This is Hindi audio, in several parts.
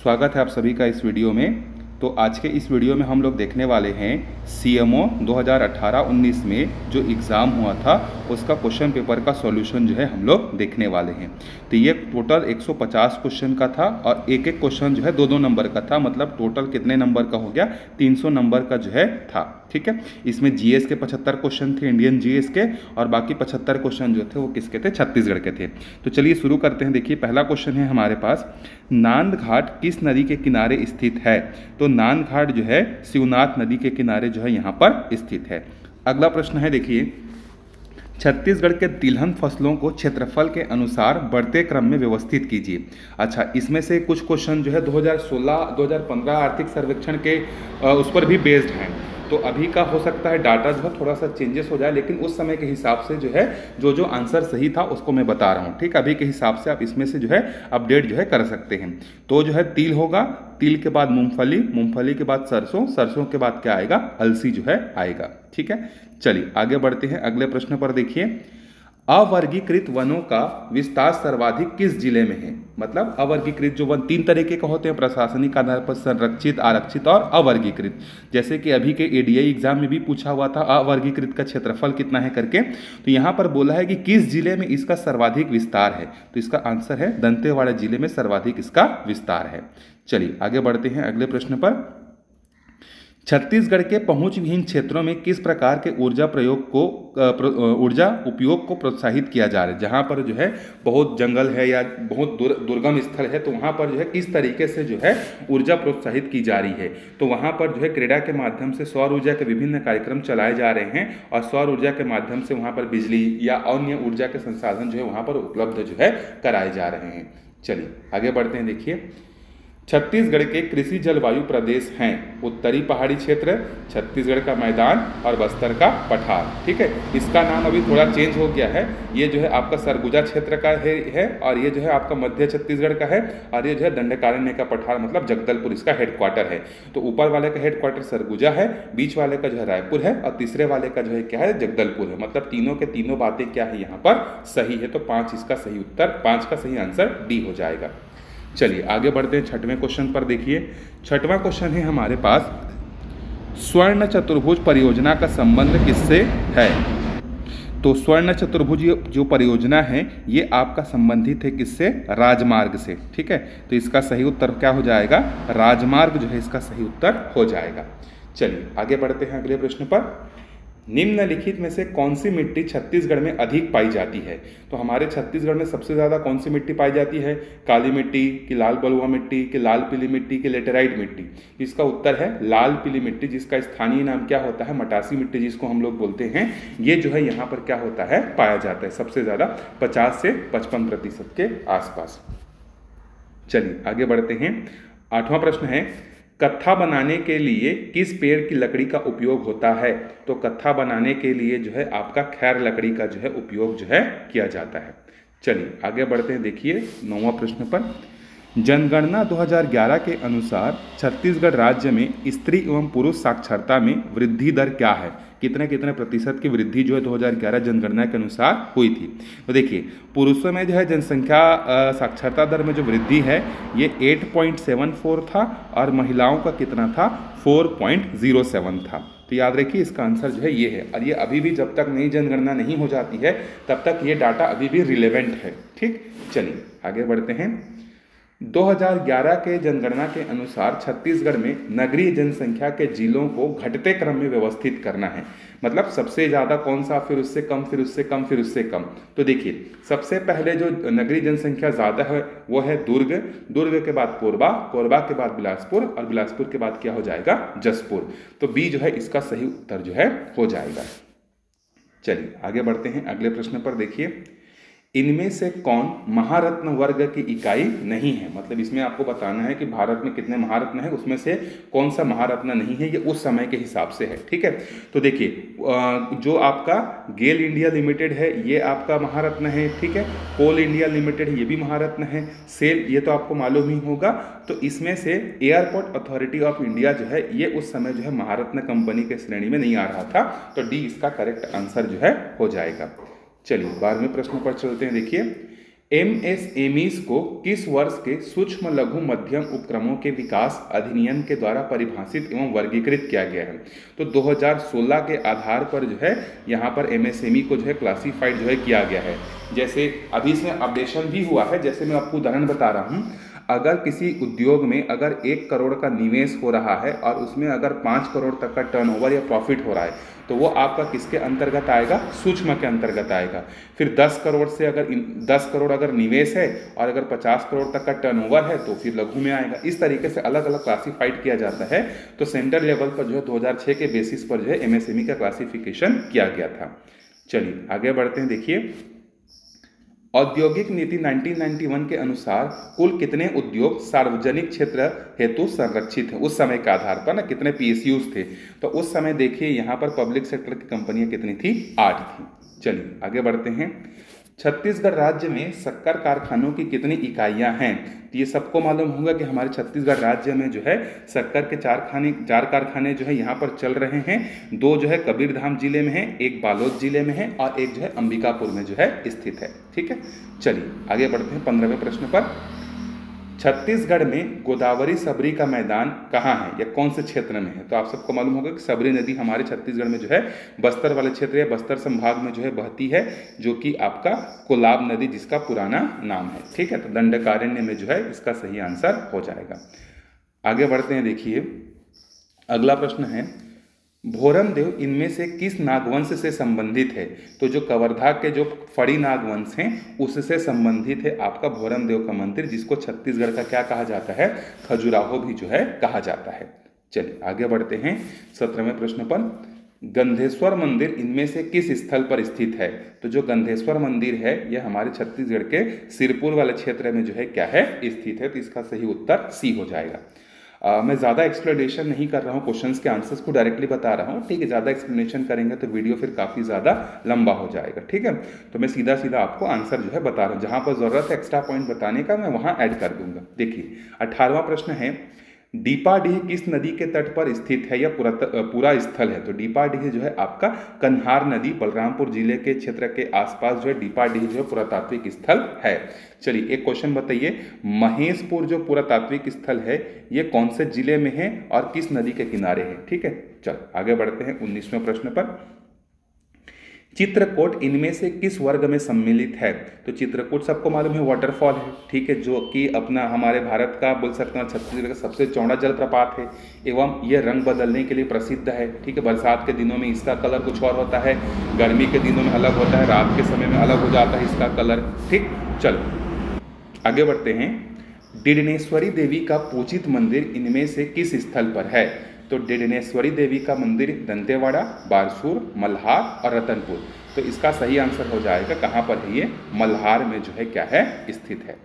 स्वागत है आप सभी का इस वीडियो में। तो आज के इस वीडियो में हम लोग देखने वाले हैं CMO 2018-19 में जो एग्ज़ाम हुआ था उसका क्वेश्चन पेपर का सॉल्यूशन जो है हम लोग देखने वाले हैं। तो ये टोटल 150 क्वेश्चन का था और एक एक क्वेश्चन जो है दो दो नंबर का था, मतलब टोटल कितने नंबर का हो गया, 300 नंबर का जो है था। ठीक है, इसमें जीएस के 75 क्वेश्चन थे, इंडियन जीएस के, और बाकी 75 क्वेश्चन जो थे वो किसके थे, छत्तीसगढ़ के थे। तो चलिए शुरू करते हैं। देखिए पहला क्वेश्चन है हमारे पास, नांद घाट किस नदी के किनारे स्थित है? तो नांद घाट जो है शिवनाथ नदी के किनारे जो है यहाँ पर स्थित है। अगला प्रश्न है, देखिए छत्तीसगढ़ के तिलहन फसलों को क्षेत्रफल के अनुसार बढ़ते क्रम में व्यवस्थित कीजिए। अच्छा, इसमें से कुछ क्वेश्चन जो है 2016-2015 आर्थिक सर्वेक्षण के उस पर भी बेस्ड हैं। तो अभी का हो सकता है डाटा जो है थोड़ा सा चेंजेस हो जाए, लेकिन उस समय के हिसाब से जो है जो आंसर सही था उसको मैं बता रहा हूँ। ठीक, अभी के हिसाब से आप इसमें से जो है अपडेट जो है कर सकते हैं। तो जो है तिल होगा, तिल के बाद मूंगफली, मूंगफली के बाद सरसों, सरसों के बाद क्या आएगा, अलसी जो है आएगा। ठीक है, चलिए आगे बढ़ते हैं। अगले प्रश्न पर देखिए, अवर्गीकृत वनों का विस्तार सर्वाधिक किस जिले में है? मतलब अवर्गीकृत जो वन तीन तरीके का होते हैं, प्रशासनिक आधार पर संरक्षित, आरक्षित और अवर्गीकृत। जैसे कि अभी के एडीआई एग्जाम में भी पूछा हुआ था अवर्गीकृत का क्षेत्रफल कितना है करके। तो यहाँ पर बोला है कि किस जिले में इसका सर्वाधिक विस्तार है, तो इसका आंसर है दंतेवाड़ा जिले में सर्वाधिक इसका विस्तार है। चलिए आगे बढ़ते हैं अगले प्रश्न पर। छत्तीसगढ़ के पहुंच विहीन क्षेत्रों में किस प्रकार के ऊर्जा उपयोग को प्रोत्साहित किया जा रहा है? जहां पर जो है बहुत जंगल है या बहुत दुर्गम स्थल है, तो वहां पर जो है किस तरीके से जो है ऊर्जा प्रोत्साहित की जा रही है? तो वहां पर जो है क्रीड़ा के माध्यम से सौर ऊर्जा के विभिन्न कार्यक्रम चलाए जा रहे हैं और सौर ऊर्जा के माध्यम से वहां पर बिजली या अन्य ऊर्जा के संसाधन जो है वहां पर उपलब्ध जो है कराए जा रहे हैं। चलिए आगे बढ़ते हैं। देखिए छत्तीसगढ़ के कृषि जलवायु प्रदेश हैं उत्तरी पहाड़ी क्षेत्र, छत्तीसगढ़ का मैदान और बस्तर का पठार। ठीक है, इसका नाम अभी थोड़ा चेंज हो गया है। ये जो है आपका सरगुजा क्षेत्र का है और ये जो है आपका मध्य छत्तीसगढ़ का है, और ये जो है दंडकारण्य का पठार मतलब जगदलपुर इसका हेडक्वार्टर है। तो ऊपर वाले का हेडक्वार्टर सरगुजा है, बीच वाले का जो है रायपुर है और तीसरे वाले का जो है क्या है, जगदलपुर है। मतलब तीनों के तीनों बातें क्या है यहाँ पर सही है। तो 5 इसका सही उत्तर, 5 का सही आंसर डी हो जाएगा। चलिए आगे बढ़ते हैं छठवें क्वेश्चन पर। देखिए छठवां क्वेश्चन है हमारे पास, स्वर्ण चतुर्भुज परियोजना का संबंध किससे है? तो स्वर्ण चतुर्भुज जो परियोजना है ये आपका संबंधित है किससे? राजमार्ग से। ठीक है, तो इसका सही उत्तर क्या हो जाएगा, राजमार्ग जो है इसका सही उत्तर हो जाएगा। चलिए आगे बढ़ते हैं अगले प्रश्न पर। निम्नलिखित में से कौन सी मिट्टी छत्तीसगढ़ में अधिक पाई जाती है? तो हमारे छत्तीसगढ़ में सबसे ज़्यादा कौन सी मिट्टी पाई जाती है? काली मिट्टी कि लाल बलुआ मिट्टी कि लाल पीली मिट्टी कि लेटेराइट मिट्टी? इसका उत्तर है लाल पीली मिट्टी, जिसका स्थानीय नाम क्या होता है, मटासी मिट्टी जिसको हम लोग बोलते हैं। ये जो है यहाँ पर क्या होता है, पाया जाता है सबसे ज़्यादा 50 से 55% के आसपास। चलिए आगे बढ़ते हैं। 8वां प्रश्न है, कत्था बनाने के लिए किस पेड़ की लकड़ी का उपयोग होता है? तो कत्था बनाने के लिए जो है आपका खैर लकड़ी का जो है उपयोग जो है किया जाता है। चलिए आगे बढ़ते हैं। देखिए 9वां प्रश्न पर, जनगणना 2011 के अनुसार छत्तीसगढ़ राज्य में स्त्री एवं पुरुष साक्षरता में वृद्धि दर क्या है? कितने कितने प्रतिशत की वृद्धि जो है 2011 जनगणना के अनुसार हुई थी? तो देखिए पुरुषों में जो है जनसंख्या साक्षरता दर में जो वृद्धि है ये 8.74 था और महिलाओं का कितना था, 4.07 था। तो याद रखिए इसका आंसर जो है ये है, और ये अभी भी जब तक नई जनगणना नहीं हो जाती है तब तक ये डाटा अभी भी रिलेवेंट है। ठीक, चलिए आगे बढ़ते हैं। 2011 के जनगणना के अनुसार छत्तीसगढ़ में नगरीय जनसंख्या के जिलों को घटते क्रम में व्यवस्थित करना है। मतलब सबसे ज़्यादा कौन सा, फिर उससे कम, फिर उससे कम, फिर उससे कम। तो देखिए सबसे पहले जो नगरीय जनसंख्या ज़्यादा है वो है दुर्ग, दुर्ग के बाद कोरबा, कोरबा के बाद बिलासपुर और बिलासपुर के बाद क्या हो जाएगा, जसपुर। तो बी जो है इसका सही उत्तर जो है हो जाएगा। चलिए आगे बढ़ते हैं अगले प्रश्न पर। देखिए इनमें से कौन महारत्न वर्ग की इकाई नहीं है? मतलब इसमें आपको बताना है कि भारत में कितने महारत्न हैं, उसमें से कौन सा महारत्न नहीं है, ये उस समय के हिसाब से है। ठीक है, तो देखिए जो आपका गेल इंडिया लिमिटेड है ये आपका महारत्न है। ठीक है, कोल इंडिया लिमिटेड ये भी महारत्न है, सेल ये तो आपको मालूम ही होगा। तो इसमें से एयरपोर्ट अथॉरिटी ऑफ इंडिया जो है ये उस समय जो है महारत्न कंपनी के श्रेणी में नहीं आ रहा था। तो डी इसका करेक्ट आंसर जो है हो जाएगा। चलिए 12वें प्रश्न पर चलते हैं। देखिए एमएसएमईज को किस वर्ष के सूक्ष्म लघु मध्यम उपक्रमों के विकास अधिनियम के द्वारा परिभाषित एवं वर्गीकृत किया गया है? तो 2016 के आधार पर जो है यहाँ पर एमएसएमई को जो है क्लासीफाइड जो है किया गया है। जैसे अभी इसमें अपडेशन भी हुआ है, जैसे मैं आपको उदाहरण बता रहा हूँ, अगर किसी उद्योग में अगर 1 करोड़ का निवेश हो रहा है और उसमें अगर 5 करोड़ तक का टर्नओवर या प्रॉफिट हो रहा है तो वो आपका किसके अंतर्गत आएगा? सूक्ष्म के अंतर्गत आएगा। फिर 10 करोड़ से अगर 10 करोड़ अगर निवेश है और अगर 50 करोड़ तक का टर्नओवर है तो फिर लघु में आएगा। इस तरीके से अलग अलग क्लासीफाइड किया जाता है। तो सेंटर लेवल पर जो है 2006 के बेसिस पर जो है एमएसएमई का क्लासिफिकेशन किया गया था। चलिए आगे बढ़ते हैं। देखिए, औद्योगिक नीति 1991 के अनुसार कुल कितने उद्योग सार्वजनिक क्षेत्र हेतु संरक्षित हैं? उस समय के आधार पर ना कितने पीएसयूज थे? तो उस समय देखिए यहाँ पर पब्लिक सेक्टर की कंपनियां कितनी थी? 8 थी। चलिए आगे बढ़ते हैं। छत्तीसगढ़ राज्य में शक्कर कारखानों की कितनी इकाइयां हैं? तो ये सबको मालूम होगा कि हमारे छत्तीसगढ़ राज्य में जो है शक्कर के 4 कारखाने जो है यहाँ पर चल रहे हैं। 2 जो है कबीरधाम जिले में है, 1 बालोद जिले में है और 1 जो है अंबिकापुर में जो है स्थित है। ठीक है, चलिए आगे बढ़ते हैं 15वें प्रश्न पर। छत्तीसगढ़ में गोदावरी सबरी का मैदान कहाँ है या कौन से क्षेत्र में है? तो आप सबको मालूम होगा कि सबरी नदी हमारे छत्तीसगढ़ में जो है बस्तर वाले क्षेत्र या बस्तर संभाग में जो है बहती है, जो कि आपका कोलाब नदी जिसका पुराना नाम है। ठीक है, तो दंडकारण्य में जो है इसका सही आंसर हो जाएगा। आगे बढ़ते हैं। देखिए अगला प्रश्न है, भोरम देव इनमें से किस नागवंश से संबंधित है? तो जो कवर्धा के जो फड़ी नागवंश हैं उससे संबंधित है आपका भोरम देव का मंदिर, जिसको छत्तीसगढ़ का क्या कहा जाता है? खजुराहो भी जो है कहा जाता है। चलिए आगे बढ़ते हैं 17वें प्रश्न पर। गंधेश्वर मंदिर इनमें से किस स्थल पर स्थित है? तो जो गंधेश्वर मंदिर है यह हमारे छत्तीसगढ़ के सिरपुर वाले क्षेत्र में जो है क्या है? स्थित है। तो इसका सही उत्तर सी हो जाएगा। मैं ज़्यादा एक्सप्लेनेशन नहीं कर रहा हूँ, क्वेश्चंस के आंसर्स को डायरेक्टली बता रहा हूँ। ठीक है, ज़्यादा एक्सप्लेनेशन करेंगे तो वीडियो फिर काफ़ी ज़्यादा लंबा हो जाएगा। ठीक है, तो मैं सीधा सीधा आपको आंसर जो है बता रहा हूँ। जहाँ पर ज़रूरत है एक्स्ट्रा पॉइंट बताने का मैं वहाँ ऐड कर दूंगा। देखिए 18वां प्रश्न है, डीपाडीह किस नदी के तट पर स्थित है या पूरा स्थल है? तो डीपाडीह जो है आपका कन्हार नदी बलरामपुर जिले के क्षेत्र के आसपास जो है डीपाडीह जो है पुरातात्विक स्थल है। चलिए एक क्वेश्चन बताइए, महेशपुर जो पुरातात्विक स्थल है ये कौन से जिले में है और किस नदी के किनारे है? ठीक है, चलो आगे बढ़ते हैं 19वें प्रश्न पर। चित्रकूट इनमें से किस वर्ग में सम्मिलित है? तो चित्रकूट सबको मालूम है वाटरफॉल है। ठीक है, जो कि अपना हमारे भारत का बोल सकते हैं छत्तीसगढ़ का सबसे चौड़ा जलप्रपात है एवं यह रंग बदलने के लिए प्रसिद्ध है। ठीक है, बरसात के दिनों में इसका कलर कुछ और होता है, गर्मी के दिनों में अलग होता है, रात के समय में अलग हो जाता है इसका कलर। ठीक, चलो आगे बढ़ते हैं। डिडनेश्वरी देवी का पूजित मंदिर इनमें से किस स्थल पर है? तो डिडनेश्वरी देवी का मंदिर दंतेवाड़ा, बारसूर, मल्हार और रतनपुर। तो इसका सही आंसर हो जाएगा कहाँ पर है? ये मल्हार में जो है क्या है? स्थित है।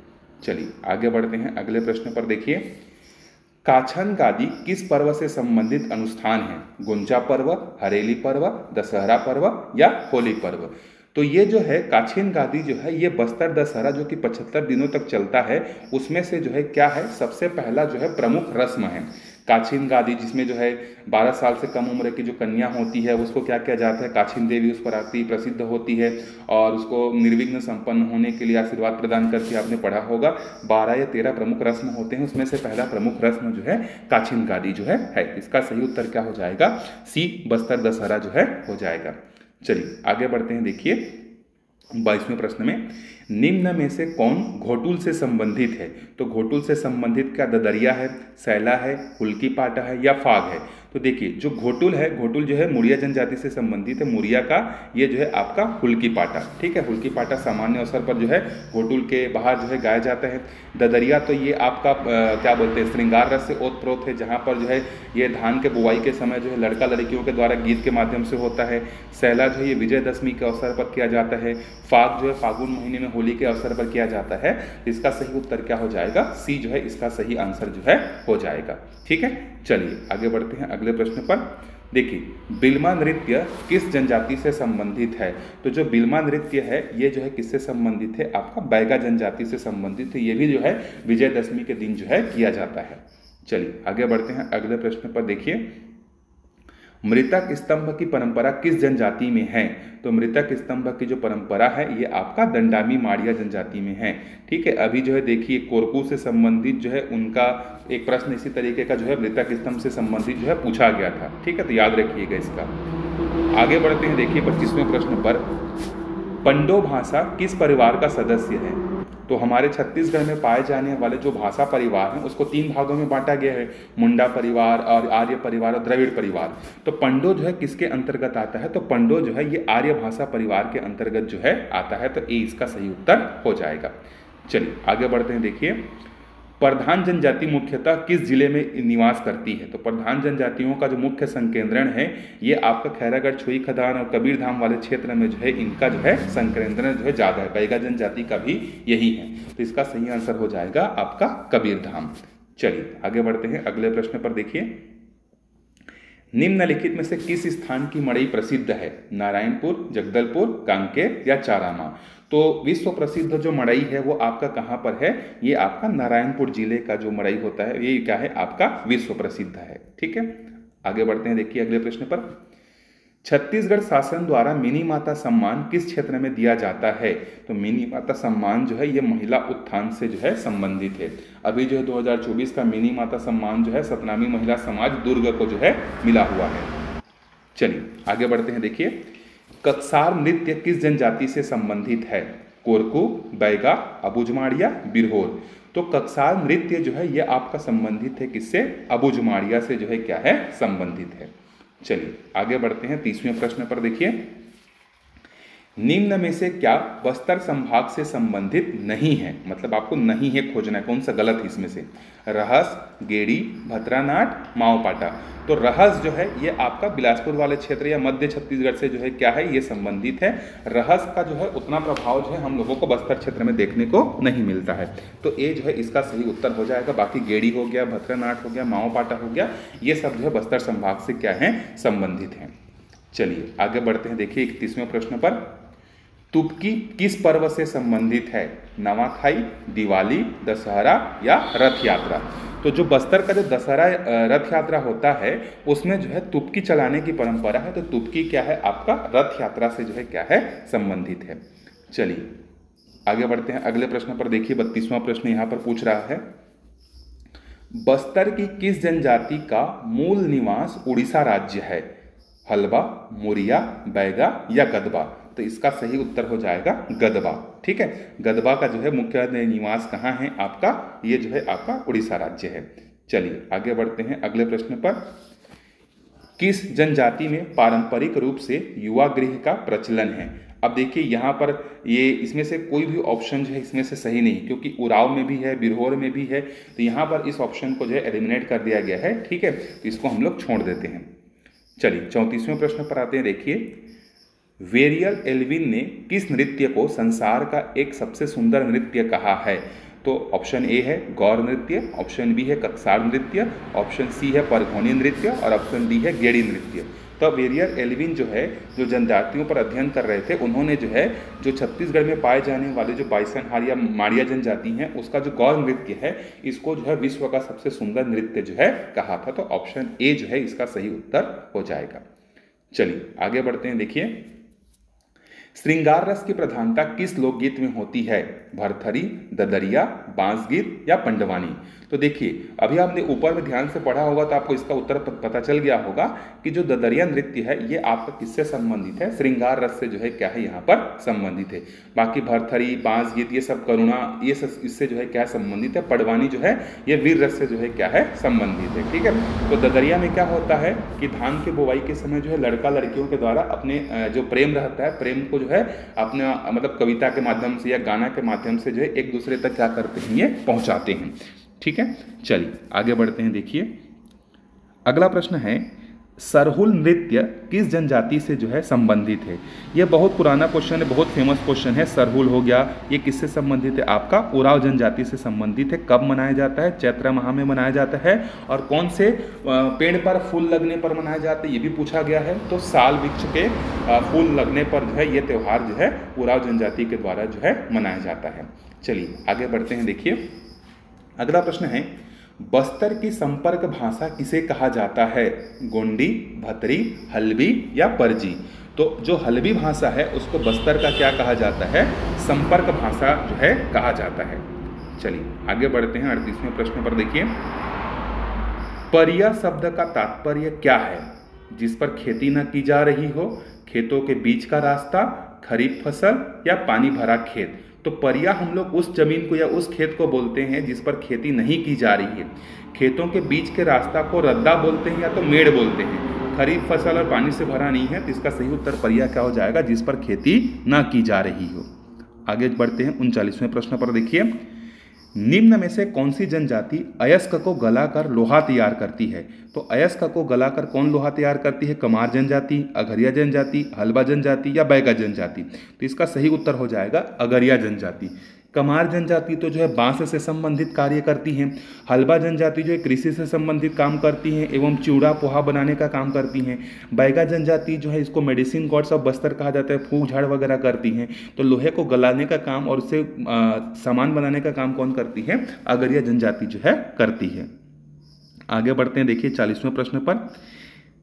चलिए आगे बढ़ते हैं अगले प्रश्न पर। देखिए, काछन गादी किस पर्व से संबंधित अनुष्ठान है? गुंजा पर्व, हरेली पर्व, दशहरा पर्व या होली पर्व? तो ये जो है काछिन गादी जो है ये बस्तर दशहरा जो कि 75 दिनों तक चलता है उसमें से जो है क्या है? सबसे पहला जो है प्रमुख रस्म है काछिन गादी, जिसमें जो है 12 साल से कम उम्र की जो कन्या होती है उसको क्या किया जाता है? काछिन देवी उस पर आती प्रसिद्ध होती है और उसको निर्विघ्न संपन्न होने के लिए आशीर्वाद प्रदान करती है। आपने पढ़ा होगा 12 या 13 प्रमुख रस्म होते हैं, उसमें से पहला प्रमुख रस्म जो है काछिन गादी जो है। इसका सही उत्तर क्या हो जाएगा? सी, बस्तर दशहरा जो है हो जाएगा। चलिए आगे बढ़ते हैं। देखिए 22वें प्रश्न में, निम्न में से कौन घोटुल से संबंधित है? तो घोटुल से संबंधित क्या ददरिया है, सैला है, हुल्की पाटा है या फाग है? तो देखिए जो घोटुल है, घोटुल जो है मुड़िया जनजाति से संबंधित है। मुड़िया का ये जो है आपका हुल्की पाटा। ठीक है, हुल्की पाटा सामान्य अवसर पर जो है घोटुल के बाहर जो है गाया जाता है। ददरिया तो ये आपका क्या बोलते हैं श्रृंगार रस से ओतप्रोत है, जहाँ पर जो है ये धान के बुआई के समय जो है लड़का लड़कियों के द्वारा गीत के माध्यम से होता है। सैला जो है ये विजयदशमी के अवसर पर किया जाता है। फाग जो है फागुन महीने में होली के अवसर पर किया जाता है। इसका सही उत्तर क्या हो जाएगा? सी जो है इसका सही आंसर जो है हो जाएगा। ठीक है, चलिए आगे बढ़ते हैं अगले प्रश्न पर। देखिए बिल्मा नृत्य किस जनजाति से संबंधित है? तो जो बिल्मा नृत्य है ये जो है किससे संबंधित है? आपका बैगा जनजाति से संबंधित है। ये भी जो है विजयदशमी के दिन जो है किया जाता है। चलिए आगे बढ़ते हैं अगले प्रश्न पर। देखिए मृतक स्तंभ की परंपरा किस जनजाति में है? तो मृतक स्तंभ की जो परंपरा है ये आपका दंडामी माड़िया जनजाति में है। ठीक है, अभी जो है देखिए कोरकू से संबंधित जो है उनका एक प्रश्न इसी तरीके का जो है मृतक स्तंभ से संबंधित जो है पूछा गया था। ठीक है, तो याद रखिएगा इसका। आगे बढ़ते हैं, देखिए 25वें प्रश्न पर, पंडो भाषा किस परिवार का सदस्य है? तो हमारे छत्तीसगढ़ में पाए जाने वाले जो भाषा परिवार हैं उसको 3 भागों में बांटा गया है, मुंडा परिवार और आर्य परिवार और द्रविड़ परिवार। तो पंडो जो है किसके अंतर्गत आता है? तो पंडो जो है ये आर्य भाषा परिवार के अंतर्गत जो है आता है, तो ए इसका सही उत्तर हो जाएगा। चलिए आगे बढ़ते हैं, देखिए प्रधान जनजाति मुख्यतः किस जिले में निवास करती है? तो प्रधान जनजातियों का जो मुख्य संकेंद्रण है ये आपका खैरागढ़, छुई खदान और कबीरधाम वाले क्षेत्र में जो है इनका जो है संकेंद्रण जो है ज़्यादा है। बैगा जनजाति का भी यही है, तो इसका सही आंसर हो जाएगा आपका कबीरधाम। चलिए आगे बढ़ते हैं, अगले प्रश्न पर देखिए, निम्नलिखित में से किस स्थान की मड़ई प्रसिद्ध है? नारायणपुर, जगदलपुर, कांकेर या चारामा? तो विश्व प्रसिद्ध जो मड़ई है वो आपका कहाँ पर है? ये आपका नारायणपुर जिले का जो मड़ई होता है ये क्या है? आपका विश्व प्रसिद्ध है। ठीक है, आगे बढ़ते हैं, देखिए अगले प्रश्न पर, छत्तीसगढ़ शासन द्वारा मिनी माता सम्मान किस क्षेत्र में दिया जाता है? तो मिनी माता सम्मान जो है ये महिला उत्थान से जो है संबंधित है। अभी जो है 2024 का मिनी माता सम्मान जो है सतनामी महिला समाज दुर्ग को जो है मिला हुआ है। चलिए आगे बढ़ते हैं, देखिए कक्सार नृत्य किस जनजाति से संबंधित है? कोरकू, बैगा, अबुझमाड़िया, बिरहोर? तो कक्सार नृत्य जो है ये आपका संबंधित है किससे? अबुझमाड़िया से जो है क्या है? संबंधित है। चलिए आगे बढ़ते हैं, 30वें प्रश्न पर देखिए, निम्न में से क्या बस्तर संभाग से संबंधित नहीं है? मतलब आपको नहीं है खोजना है, कौन सा गलत है इसमें से? रहस, गेड़ी, भतरानाट, माओपाटा? तो रहस जो है ये आपका बिलासपुर वाले क्षेत्र या मध्य छत्तीसगढ़ से जो है क्या है? ये संबंधित है। रहस का जो है उतना प्रभाव जो है हम लोगों को बस्तर क्षेत्र में देखने को नहीं मिलता है, तो ये जो है इसका सही उत्तर हो जाएगा। बाकी गेड़ी हो गया, भतरानाट हो गया, माओपाटा हो गया, ये सब जो है बस्तर संभाग से क्या है? संबंधित हैं। चलिए आगे बढ़ते हैं, देखिए 31वें प्रश्न पर, तुपकी किस पर्व से संबंधित है? नवाखाई, दिवाली, दशहरा या रथ यात्रा? तो जो बस्तर का जो दशहरा रथ यात्रा होता है उसमें जो है तुपकी चलाने की परंपरा है, तो तुपकी क्या है? आपका रथ यात्रा से जो है क्या है? संबंधित है। चलिए आगे बढ़ते हैं, अगले प्रश्न पर देखिए 32वां प्रश्न यहाँ पर पूछ रहा है, बस्तर की किस जनजाति का मूल निवास उड़ीसा राज्य है? हलबा, मुरिया, बैगा या गदबा? तो इसका सही उत्तर हो जाएगा गदबा। ठीक है, गदबा का जो है मुख्य निवास कहाँ है आपका? ये जो है आपका उड़ीसा राज्य है। चलिए आगे बढ़ते हैं, अगले प्रश्न पर, किस जनजाति में पारंपरिक रूप से युवा गृह का प्रचलन है? अब देखिए यहाँ पर ये इसमें से कोई भी ऑप्शन जो है इसमें से सही नहीं, क्योंकि उराव में भी है, बिरहोर में भी है, तो यहाँ पर इस ऑप्शन को जो है एलिमिनेट कर दिया गया है। ठीक है, तो इसको हम लोग छोड़ देते हैं। चलिए 34वें प्रश्न पर आते हैं, देखिए वेरियल एल्विन ने किस नृत्य को संसार का एक सबसे सुंदर नृत्य कहा है? तो ऑप्शन ए है गौर नृत्य, ऑप्शन बी है कक्सार नृत्य, ऑप्शन सी है परघोनी नृत्य और ऑप्शन डी है गेड़ी नृत्य। तो वेरियल एल्विन जो है जो जनजातियों पर अध्ययन कर रहे थे, उन्होंने जो है जो छत्तीसगढ़ में पाए जाने वाले जो बाइसनहार या माड़िया जनजाति हैं उसका जो गौर नृत्य है इसको जो है विश्व का सबसे सुंदर नृत्य जो है कहा था। तो ऑप्शन ए जो है इसका सही उत्तर हो जाएगा। चलिए आगे बढ़ते हैं, देखिए श्रृंगार रस की प्रधानता किस लोकगीत में होती है? भरथरी, ददरिया, बांसगीत या पंडवानी? तो देखिए अभी आपने ऊपर में ध्यान से पढ़ा होगा तो आपको इसका उत्तर पता चल गया होगा कि जो ददरिया नृत्य है ये आपका किससे संबंधित है? श्रृंगार रस से जो है क्या है यहाँ पर संबंधित है। बाकी भरथरी, बांसगीत ये सब करुणा ये सब इससे जो है क्या संबंधित है? पडवानी जो है ये वीर रस से जो है क्या है? संबंधित है। ठीक है, तो ददरिया में क्या होता है कि धान के बुवाई के समय जो है लड़का लड़कियों के द्वारा अपने जो प्रेम रहता है प्रेम को जो है अपना मतलब कविता के माध्यम से या गाना के माध्यम से जो है एक दूसरे तक क्या करते हैं? ये पहुंचाते हैं। ठीक है, चलिए आगे बढ़ते हैं, देखिए अगला प्रश्न है सरहुल नृत्य किस जनजाति से जो है संबंधित है? यह बहुत पुराना क्वेश्चन है, बहुत फेमस क्वेश्चन है। सरहुल हो गया, ये किससे संबंधित है? आपका उराव जनजाति से संबंधित है। कब मनाया जाता है? चैत्र माह में मनाया जाता है। और कौन से पेड़ पर फूल लगने पर मनाया जाता है ये भी पूछा गया है। तो साल वृक्ष के फूल लगने पर जो है ये त्यौहार जो है उराव जनजाति के द्वारा जो है मनाया जाता है। चलिए आगे बढ़ते हैं, देखिए अगला प्रश्न है बस्तर की संपर्क भाषा किसे कहा जाता है? गोंडी, भतरी, हल्बी या परजी? तो जो हल्बी भाषा है उसको बस्तर का क्या कहा जाता है? संपर्क भाषा जो है कहा जाता है। चलिए आगे बढ़ते हैं 38वें प्रश्न पर। देखिए, परिया शब्द का तात्पर्य क्या है? जिस पर खेती न की जा रही हो, खेतों के बीच का रास्ता, खरीफ फसल या पानी भरा खेत। तो परिया हम लोग उस जमीन को या उस खेत को बोलते हैं जिस पर खेती नहीं की जा रही है। खेतों के बीच के रास्ता को रद्दा बोलते हैं या तो मेड़ बोलते हैं। खरीफ फसल और पानी से भरा नहीं है, तो इसका सही उत्तर परिया क्या हो जाएगा? जिस पर खेती ना की जा रही हो। आगे बढ़ते हैं 39वें प्रश्न पर। देखिए, निम्न में से कौन सी जनजाति अयस्क को गलाकर लोहा तैयार करती है? तो अयस्क को गलाकर कौन लोहा तैयार करती है? कमार जनजाति, अगरिया जनजाति, हल्बा जनजाति या बैगा जनजाति? तो इसका सही उत्तर हो जाएगा अगरिया जनजाति। कमार जनजाति तो जो है बांस से संबंधित कार्य करती हैं। हल्बा जनजाति जो है कृषि से संबंधित काम करती हैं एवं चिवड़ा पोहा बनाने का काम करती हैं। बैगा जनजाति जो है इसको मेडिसिन गॉड्स ऑफ बस्तर कहा जाता है, फूक झाड़ वगैरह करती हैं। तो लोहे को गलाने का काम और उससे सामान बनाने का काम कौन करती है? अगरिया जनजाति जो है करती है। आगे बढ़ते हैं, देखिए 40वें प्रश्न पर।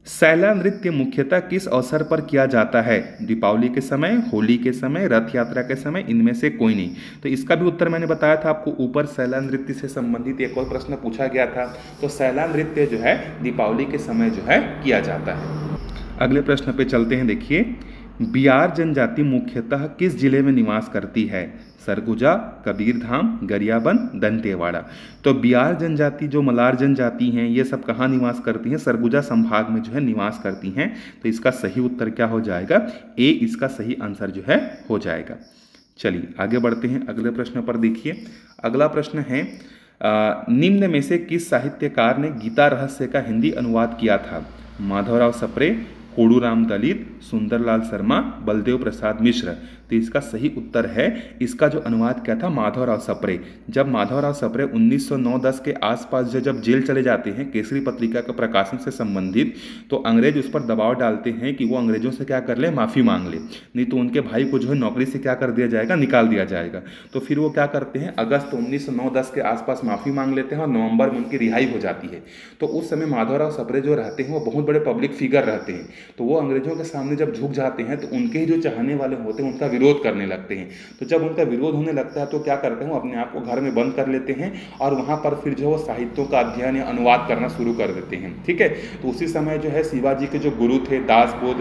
सैला नृत्य मुख्यतः किस अवसर पर किया जाता है? दीपावली के समय, होली के समय, रथ यात्रा के समय, इनमें से कोई नहीं। तो इसका भी उत्तर मैंने बताया था आपको ऊपर। सैला नृत्य से संबंधित एक और प्रश्न पूछा गया था। तो सैला नृत्य जो है दीपावली के समय जो है किया जाता है। अगले प्रश्न पे चलते हैं। देखिए, बिहार जनजाति मुख्यतः किस जिले में निवास करती है? सरगुजा, कबीरधाम, गरियाबंद, दंतेवाड़ा। तो बिहार जनजाति जो मलार जनजाति हैं ये सब कहाँ निवास करती हैं? सरगुजा संभाग में जो है निवास करती हैं। तो इसका सही उत्तर क्या हो जाएगा? ए इसका सही आंसर जो है हो जाएगा। चलिए आगे बढ़ते हैं अगले प्रश्न पर। देखिए, अगला प्रश्न है निम्न में से किस साहित्यकार ने गीता रहस्य का हिंदी अनुवाद किया था? माधवराव सप्रे, कोडूराम दलित, सुंदरलाल शर्मा, बलदेव प्रसाद मिश्र। तो इसका सही उत्तर है, इसका जो अनुवाद किया था माधवराव सप्रे। जब माधवराव सप्रे 1909-10 के आसपास जब जेल चले जाते हैं केसरी पत्रिका के प्रकाशन से संबंधित, तो अंग्रेज उस पर दबाव डालते हैं कि वो अंग्रेजों से क्या कर ले? माफ़ी मांग ले, नहीं तो उनके भाई को जो है नौकरी से क्या कर दिया जाएगा? निकाल दिया जाएगा। तो फिर वो क्या करते हैं? अगस्त 1909-10 के आसपास माफ़ी मांग लेते हैं और नवंबर में उनकी रिहाई हो जाती है। तो उस समय माधवराव सप्रे जो रहते हैं वो बहुत बड़े पब्लिक फिगर रहते हैं। तो वो अंग्रेजों के सामने जब झुक जाते हैं तो उनके ही जो चाहने वाले होते हैं उनका विरोध करने लगते हैं। तो जब उनका विरोध होने लगता है तो क्या करते हैं? वो अपने आप को घर में बंद कर लेते हैं और वहाँ पर फिर जो है वो साहित्यों का अध्ययन या अनुवाद करना शुरू कर देते हैं। ठीक है, तो उसी समय जो है शिवाजी के जो गुरु थे दासबोध,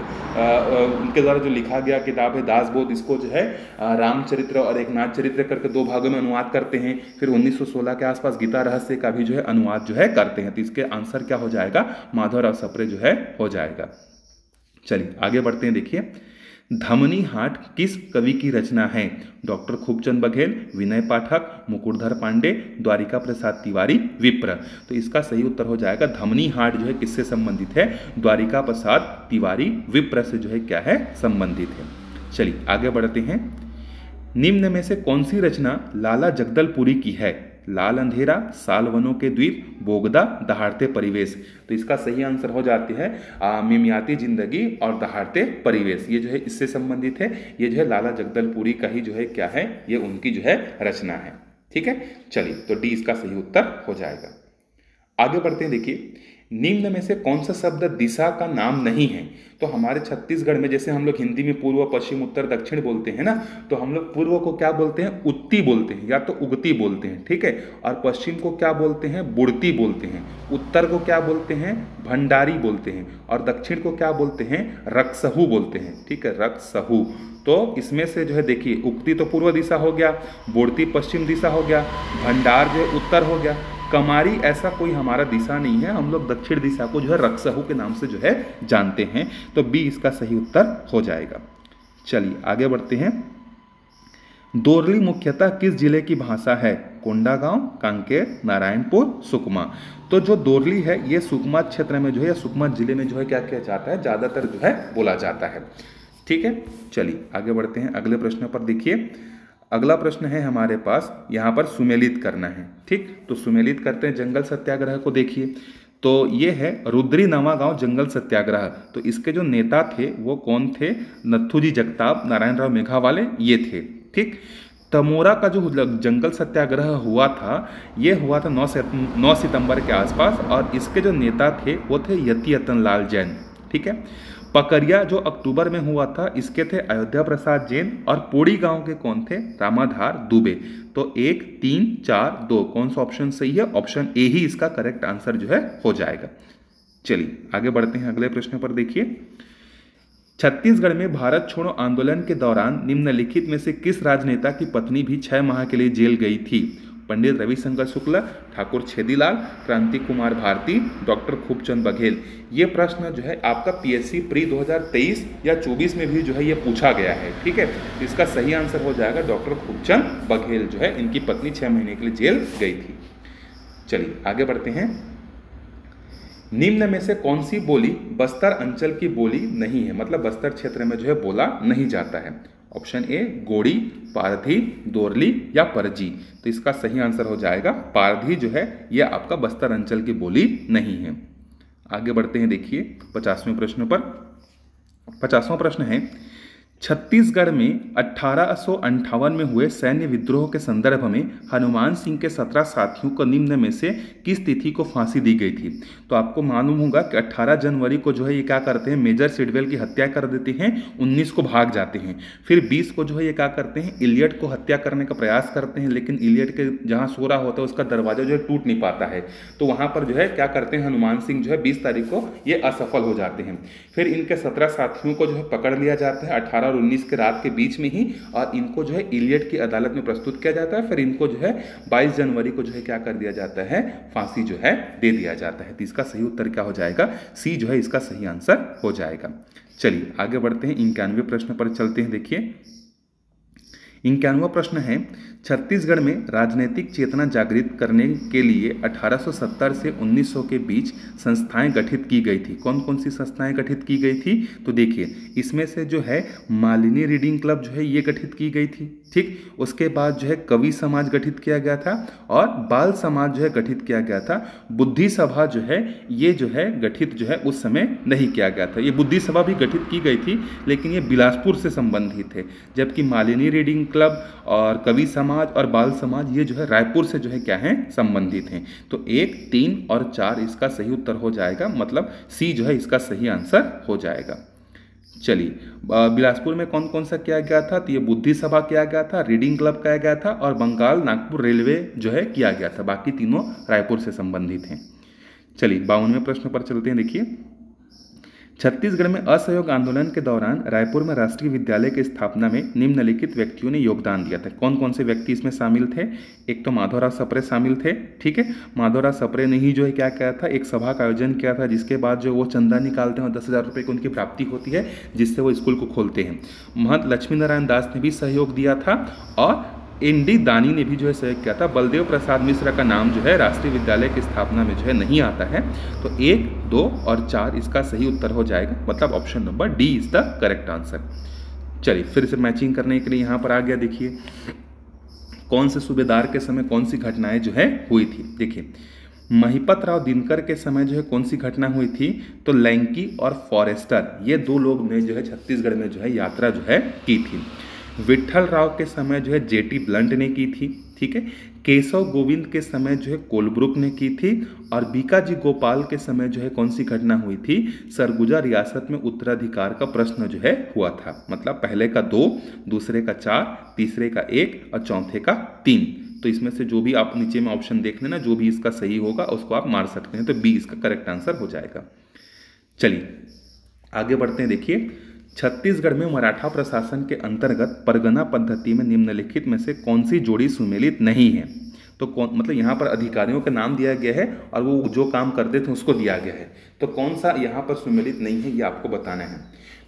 उनके द्वारा जो लिखा गया किताब है दासबोध, इसको जो है रामचरित्र और एक नाथ चरित्र करके 2 भागों में अनुवाद करते हैं। फिर 1916 के आसपास गीता रहस्य का भी जो है अनुवाद जो है करते हैं। तो इसके आंसर क्या हो जाएगा? माधवराव सप्रे जो है हो जाएगा। चलिए आगे बढ़ते हैं। देखिए, धमनी हाट किस कवि की रचना है? डॉक्टर खूबचंद बघेल, विनय पाठक, मुकुटधर पांडे, द्वारिका प्रसाद तिवारी, विप्र। तो इसका सही उत्तर हो जाएगा धमनी हाट जो है किससे संबंधित है? द्वारिका प्रसाद तिवारी विप्र से जो है क्या है? संबंधित है। चलिए आगे बढ़ते हैं। निम्न में से कौन सी रचना लाला जगदलपुरी की है? लाल अंधेरा, सालवनों के द्वीप, बोगदा, दहाड़ते परिवेश। तो इसका सही आंसर हो जाती है मिमियाती जिंदगी और दहाड़ते परिवेश। ये जो है इससे संबंधित है। ये जो है लाला जगदलपुरी का ही जो है क्या है? ये उनकी जो है रचना है। ठीक है, चलिए तो डी इसका सही उत्तर हो जाएगा। आगे बढ़ते हैं। देखिए, निम्न में से कौन सा शब्द दिशा का नाम नहीं है? तो हमारे छत्तीसगढ़ में जैसे हम लोग हिंदी में पूर्व, पश्चिम, उत्तर, दक्षिण बोलते हैं ना, तो हम लोग पूर्व को क्या बोलते हैं? उत्ती बोलते हैं या तो उगती बोलते हैं। ठीक है, और पश्चिम को क्या बोलते हैं? बुड़ती बोलते हैं। उत्तर को क्या बोलते हैं? भंडारी बोलते हैं। और दक्षिण को क्या बोलते हैं? रक्सहू बोलते हैं। ठीक है, रक्सहू। तो इसमें से जो है देखिए, उगती तो पूर्व दिशा हो गया, बुड़ती पश्चिम दिशा हो गया, भंडार जो है उत्तर हो गया, कमारी ऐसा कोई हमारा दिशा नहीं है। हम लोग दक्षिण दिशा को जो है रक्सहू के नाम से जो है जानते हैं। तो बी इसका सही उत्तर हो जाएगा। चलिए आगे बढ़ते हैं। दोरली मुख्यतः किस जिले की भाषा है? कोंडागांव, कांकेर, नारायणपुर, सुकमा। तो जो दोरली है ये सुकमा क्षेत्र में जो है या सुकमा जिले में जो है क्या किया जाता है? ज़्यादातर जो है बोला जाता है। ठीक है, चलिए आगे बढ़ते हैं अगले प्रश्न पर। देखिए, अगला प्रश्न है हमारे पास, यहाँ पर सुमेलित करना है। ठीक, तो सुमेलित करते हैं जंगल सत्याग्रह को। देखिए, तो ये है रुद्री नवागांव जंगल सत्याग्रह। तो इसके जो नेता थे वो कौन थे? नथुजी जगताप, नारायण राव मेघावाले, ये थे। ठीक, तमोरा का जो जंगल सत्याग्रह हुआ था, ये हुआ था 9 सितंबर के आसपास, और इसके जो नेता थे वो थे यतियतन लाल जैन। ठीक है। पकरिया जो अक्टूबर में हुआ था, इसके थे अयोध्या प्रसाद जैन, और पोड़ी गांव के कौन थे? रामाधार दुबे। तो 1, 3, 4, 2 कौन सा ऑप्शन सही है? ऑप्शन ए ही इसका करेक्ट आंसर जो है हो जाएगा। चलिए आगे बढ़ते हैं अगले प्रश्न पर। देखिए, छत्तीसगढ़ में भारत छोड़ो आंदोलन के दौरान निम्नलिखित में से किस राजनेता की पत्नी भी 6 माह के लिए जेल गई थी? पंडित रविशंकर शुक्ला, ठाकुर छेदीलाल, क्रांति कुमार भारती, डॉक्टर खूबचंद बघेल। ये प्रश्न जो है आपका पीएससी प्री 2023 या 24 में भी जो है ये पूछा गया है। ठीक है। इसका सही आंसर हो जाएगा डॉक्टर खूबचंद बघेल जो है, इनकी पत्नी 6 महीने के लिए जेल गई थी। चलिए आगे बढ़ते हैं। निम्न में से कौन सी बोली बस्तर अंचल की बोली नहीं है, मतलब बस्तर क्षेत्र में जो है बोला नहीं जाता है? ऑप्शन ए गोड़ी, पारधी, दोरली या परजी। तो इसका सही आंसर हो जाएगा पारधी जो है ये आपका बस्तर अंचल की बोली नहीं है। आगे बढ़ते हैं। देखिए 50वें प्रश्न पर। 50वां प्रश्न है, छत्तीसगढ़ में 1858 में हुए सैन्य विद्रोह के संदर्भ में हनुमान सिंह के 17 साथियों को निम्न में से किस तिथि को फांसी दी गई थी? तो आपको मालूम होगा कि 18 जनवरी को जो है ये क्या करते हैं, मेजर सिडवेल की हत्या कर देते हैं, 19 को भाग जाते हैं। फिर 20 को जो है ये क्या करते हैं, इलियट को हत्या करने का प्रयास करते हैं, लेकिन इलियट के जहाँ सो रहा होता है उसका दरवाजा जो है टूट नहीं पाता है, तो वहाँ पर जो है क्या करते हैं, हनुमान सिंह जो है 20 तारीख को ये असफल हो जाते हैं। फिर इनके 17 साथियों को जो है पकड़ लिया जाता है 18 और 19 के रात के बीच में ही, और इनको जो है इलियट की अदालत में प्रस्तुत किया जाता है। फिर इनको जो है 22 जनवरी को जो है क्या कर दिया जाता है, फांसी जो है दे दिया जाता है। तो इसका सही उत्तर क्या हो जाएगा? सी जो है इसका सही आंसर हो जाएगा। चलिए आगे बढ़ते हैं। 91वें प्रश्न पर चलते हैं। देखिए 91वां प्रश्न है, छत्तीसगढ़ में राजनीतिक चेतना जागृत करने के लिए 1870 से 1900 के बीच संस्थाएं गठित की गई थी। कौन कौन सी संस्थाएं गठित की गई थी? तो देखिए इसमें से जो है मालिनी रीडिंग क्लब जो है ये गठित की गई थी। ठीक। उसके बाद जो है कवि समाज गठित किया गया था, और बाल समाज जो है गठित किया गया था। बुद्धि सभा जो है ये जो है गठित जो है उस समय नहीं किया गया था। ये बुद्धि सभा भी गठित की गई थी, लेकिन ये बिलासपुर से संबंधित है, जबकि मालिनी रीडिंग क्लब और कवि समाज और बाल समाज ये जो है रायपुर से जो है क्या है, संबंधित हैं। तो 1, 3 और 4 इसका सही उत्तर हो जाएगा, मतलब सी जो है इसका सही आंसर हो जाएगा। चलिए बिलासपुर में कौन कौन सा किया गया था? तो ये बुद्धि सभा किया गया था, रीडिंग क्लब किया गया था, और बंगाल नागपुर रेलवे जो है किया गया था। बाकी तीनों रायपुर से संबंधित हैं। चलिए 52वें प्रश्न पर चलते हैं। देखिए छत्तीसगढ़ में असहयोग आंदोलन के दौरान रायपुर में राष्ट्रीय विद्यालय की स्थापना में निम्नलिखित व्यक्तियों ने योगदान दिया था। कौन कौन से व्यक्ति इसमें शामिल थे? एक तो माधवराव सप्रे शामिल थे। ठीक है। माधवराव सप्रे ने ही जो है क्या किया था, एक सभा का आयोजन किया था, जिसके बाद जो वो चंदा निकालते हैं और 10,000 रुपये की उनकी प्राप्ति होती है, जिससे वो स्कूल को खोलते हैं। महंत लक्ष्मी नारायण दास ने भी सहयोग दिया था, और एन.डी. दानी ने भी जो है सहयोग किया था। बलदेव प्रसाद मिश्र का नाम जो है राष्ट्रीय विद्यालय की स्थापना में जो है नहीं आता है। तो 1, 2 और 4 इसका सही उत्तर हो जाएगा, मतलब option number D is the correct answer. चलिए फिर से मैचिंग करने के लिए यहाँ पर आ गया। देखिए कौन से सूबेदार के समय कौन सी घटनाएं जो है हुई थी। देखिए महिपत राव दिनकर के समय जो है कौन सी घटना हुई थी? तो लैंकी और फॉरेस्टर ये 2 लोग ने जो है छत्तीसगढ़ में जो है यात्रा जो है की थी। विट्ठल राव के समय जो है जेटी ब्लंट ने की थी। ठीक है। केशव गोविंद के समय जो है कोलब्रुक ने की थी, और बीकाजी गोपाल के समय जो है कौन सी घटना हुई थी? सरगुजा रियासत में उत्तराधिकार का प्रश्न जो है हुआ था। मतलब पहले का 2, दूसरे का 4, तीसरे का 1 और चौथे का 3। तो इसमें से जो भी आप नीचे में ऑप्शन देख लेना, जो भी इसका सही होगा उसको आप मार सकते हैं। तो बी इसका करेक्ट आंसर हो जाएगा। चलिए आगे बढ़ते हैं। देखिए छत्तीसगढ़ में मराठा प्रशासन के अंतर्गत परगना पद्धति में निम्नलिखित में से कौन सी जोड़ी सुमेलित नहीं है? तो कौन, मतलब यहाँ पर अधिकारियों का नाम दिया गया है और वो जो काम करते थे उसको दिया गया है, तो कौन सा यहाँ पर सुमेलित नहीं है ये आपको बताना है।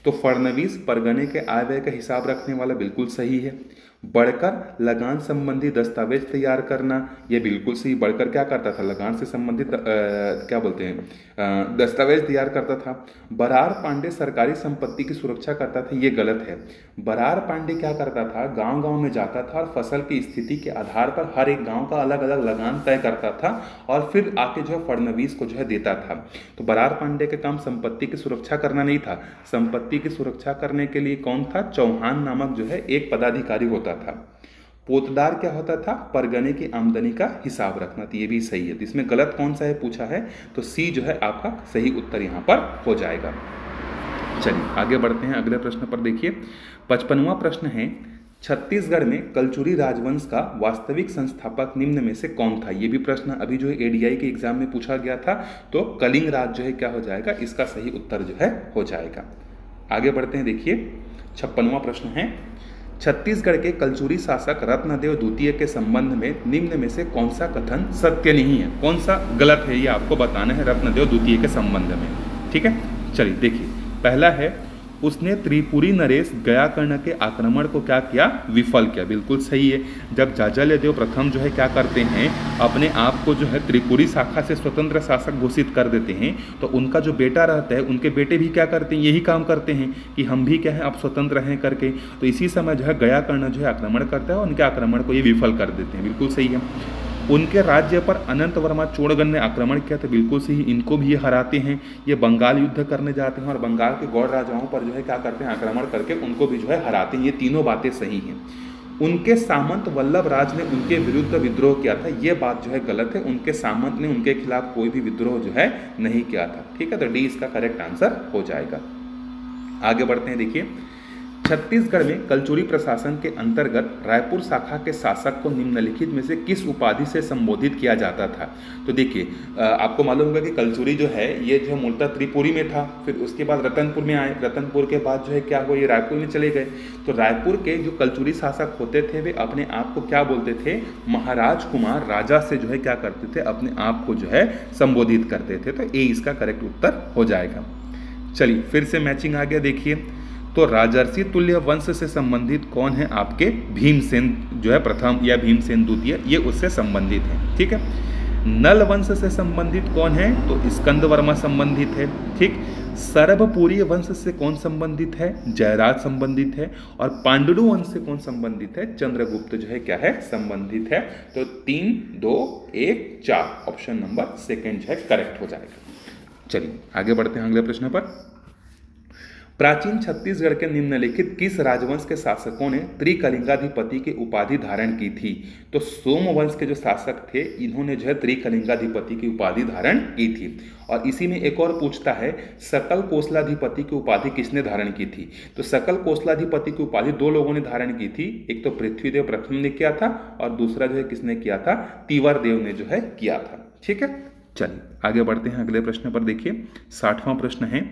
तो फडणवीस परगने के आय व्यय का हिसाब रखने वाला बिल्कुल सही है। बढ़कर लगान संबंधी दस्तावेज तैयार करना ये बिल्कुल सही। बढ़कर क्या करता था? लगान से संबंधित क्या बोलते हैं दस्तावेज तैयार करता था। बरार पांडे सरकारी संपत्ति की सुरक्षा करता था, ये गलत है। बरार पांडे क्या करता था? गांव-गांव में जाता था और फसल की स्थिति के आधार पर हर एक गांव का अलग अलग लगान तय करता था, और फिर आके जो है फडणवीस को जो है देता था। तो बरार पांडे का काम संपत्ति की सुरक्षा करना नहीं था। संपत्ति की सुरक्षा करने के लिए कौन था? चौहान नामक जो है एक पदाधिकारी होता था। पोतदार क्या होता था, परगने की आमदनी का हिसाब रखना। तो ये भी सही है। तो इसमें गलत कौन सा है पूछा है, तो सी जो है आपका सही उत्तर यहाँ पर हो जाएगा। चलिए आगे बढ़ते हैं अगले प्रश्न पर। देखिए 55वां प्रश्न है, छत्तीसगढ़ में कलचुरी राजवंश का वास्तविक संस्थापक निम्न में से कौन था। ये भी प्रश्न अभी जो है एडीआई के एग्जाम में पूछा गया था। तो कलिंग राज जो है क्या हो जाएगा, इसका सही उत्तर जो है हो जाएगा। आगे बढ़ते हैं। देखिए 56वां प्रश्न है, छत्तीसगढ़ के कलचुरी शासक रत्नदेव द्वितीय के संबंध में निम्न में से कौन सा कथन सत्य नहीं है, कौन सा गलत है, ये आपको बताना है रत्नदेव द्वितीय के संबंध में। ठीक है, चलिए देखिए पहला है, उसने त्रिपुरी नरेश गयाकर्ण के आक्रमण को क्या किया, विफल किया। बिल्कुल सही है। जब जाजल्यदेव प्रथम जो है क्या करते हैं, अपने आप को जो है त्रिपुरी शाखा से स्वतंत्र शासक घोषित कर देते हैं, तो उनका जो बेटा रहता है, उनके बेटे भी क्या करते हैं, यही काम करते हैं कि हम भी क्या है अब स्वतंत्र हैं करके। तो इसी समय जो है गयाकर्ण जो है आक्रमण करता है और उनके आक्रमण को ये विफल कर देते हैं। बिल्कुल सही है। उनके राज्य पर अनंत वर्मा चोड़गण ने आक्रमण किया, तो बिल्कुल सही, इनको भी ये हराते हैं। ये बंगाल युद्ध करने जाते हैं और बंगाल के गौड़ राजाओं पर जो है क्या करते हैं, आक्रमण करके उनको भी जो है हराते हैं। ये तीनों बातें सही हैं। उनके सामंत वल्लभ राज ने उनके विरुद्ध विद्रोह किया था, ये बात जो है गलत है। उनके सामंत ने उनके खिलाफ कोई भी विद्रोह जो है नहीं किया था। ठीक है, तो डी इसका करेक्ट आंसर हो जाएगा। आगे बढ़ते हैं। देखिए छत्तीसगढ़ में कलचुरी प्रशासन के अंतर्गत रायपुर शाखा के शासक को निम्नलिखित में से किस उपाधि से संबोधित किया जाता था। तो देखिए आपको मालूम होगा कि कलचुरी जो है ये जो है मूलतः त्रिपुरी में था, फिर उसके बाद रतनपुर में आए, रतनपुर के बाद जो है क्या हुआ, ये रायपुर में चले गए। तो रायपुर के जो कलचुरी शासक होते थे वे अपने आप को क्या बोलते थे, महाराज कुमार राजा से जो है क्या करते थे, अपने आप को जो है संबोधित करते थे। तो ए इसका करेक्ट उत्तर हो जाएगा। चलिए फिर से मैचिंग आ गया। देखिए तो राजर्षि तुल्य वंश से संबंधित कौन है आपके, भीमसेन जो है प्रथम या भीमसेन द्वितीय, ये उससे संबंधित है। ठीक है, नल वंश से संबंधित कौन है, तो स्कंद वर्मा संबंधित है। ठीक, सर्वपुरी वंश से कौन संबंधित है, जयराज संबंधित है। और पांडुरु वंश से कौन संबंधित है, चंद्रगुप्त जो है क्या है, संबंधित है। तो 3, 2, 1, 4 ऑप्शन नंबर सेकेंड जो है करेक्ट हो जाएगा। चलिए आगे बढ़ते हैं अगले प्रश्न पर। प्राचीन छत्तीसगढ़ के निम्नलिखित किस राजवंश के शासकों ने त्रिकलिंगाधिपति की उपाधि धारण की थी। तो सोमवंश के जो शासक थे, इन्होंने जो है त्रिकलिंगाधिपति की उपाधि धारण की थी। और इसी में एक और पूछता है, सकल कोसलाधिपति की उपाधि किसने धारण की थी। तो सकल कोसलाधिपति की उपाधि दो लोगों ने धारण की थी, एक तो पृथ्वीदेव प्रथम ने किया था और दूसरा जो है किसने किया था, तीवर देव ने जो है किया था। ठीक है, चलिए आगे बढ़ते हैं अगले प्रश्न पर। देखिए 60वां प्रश्न है,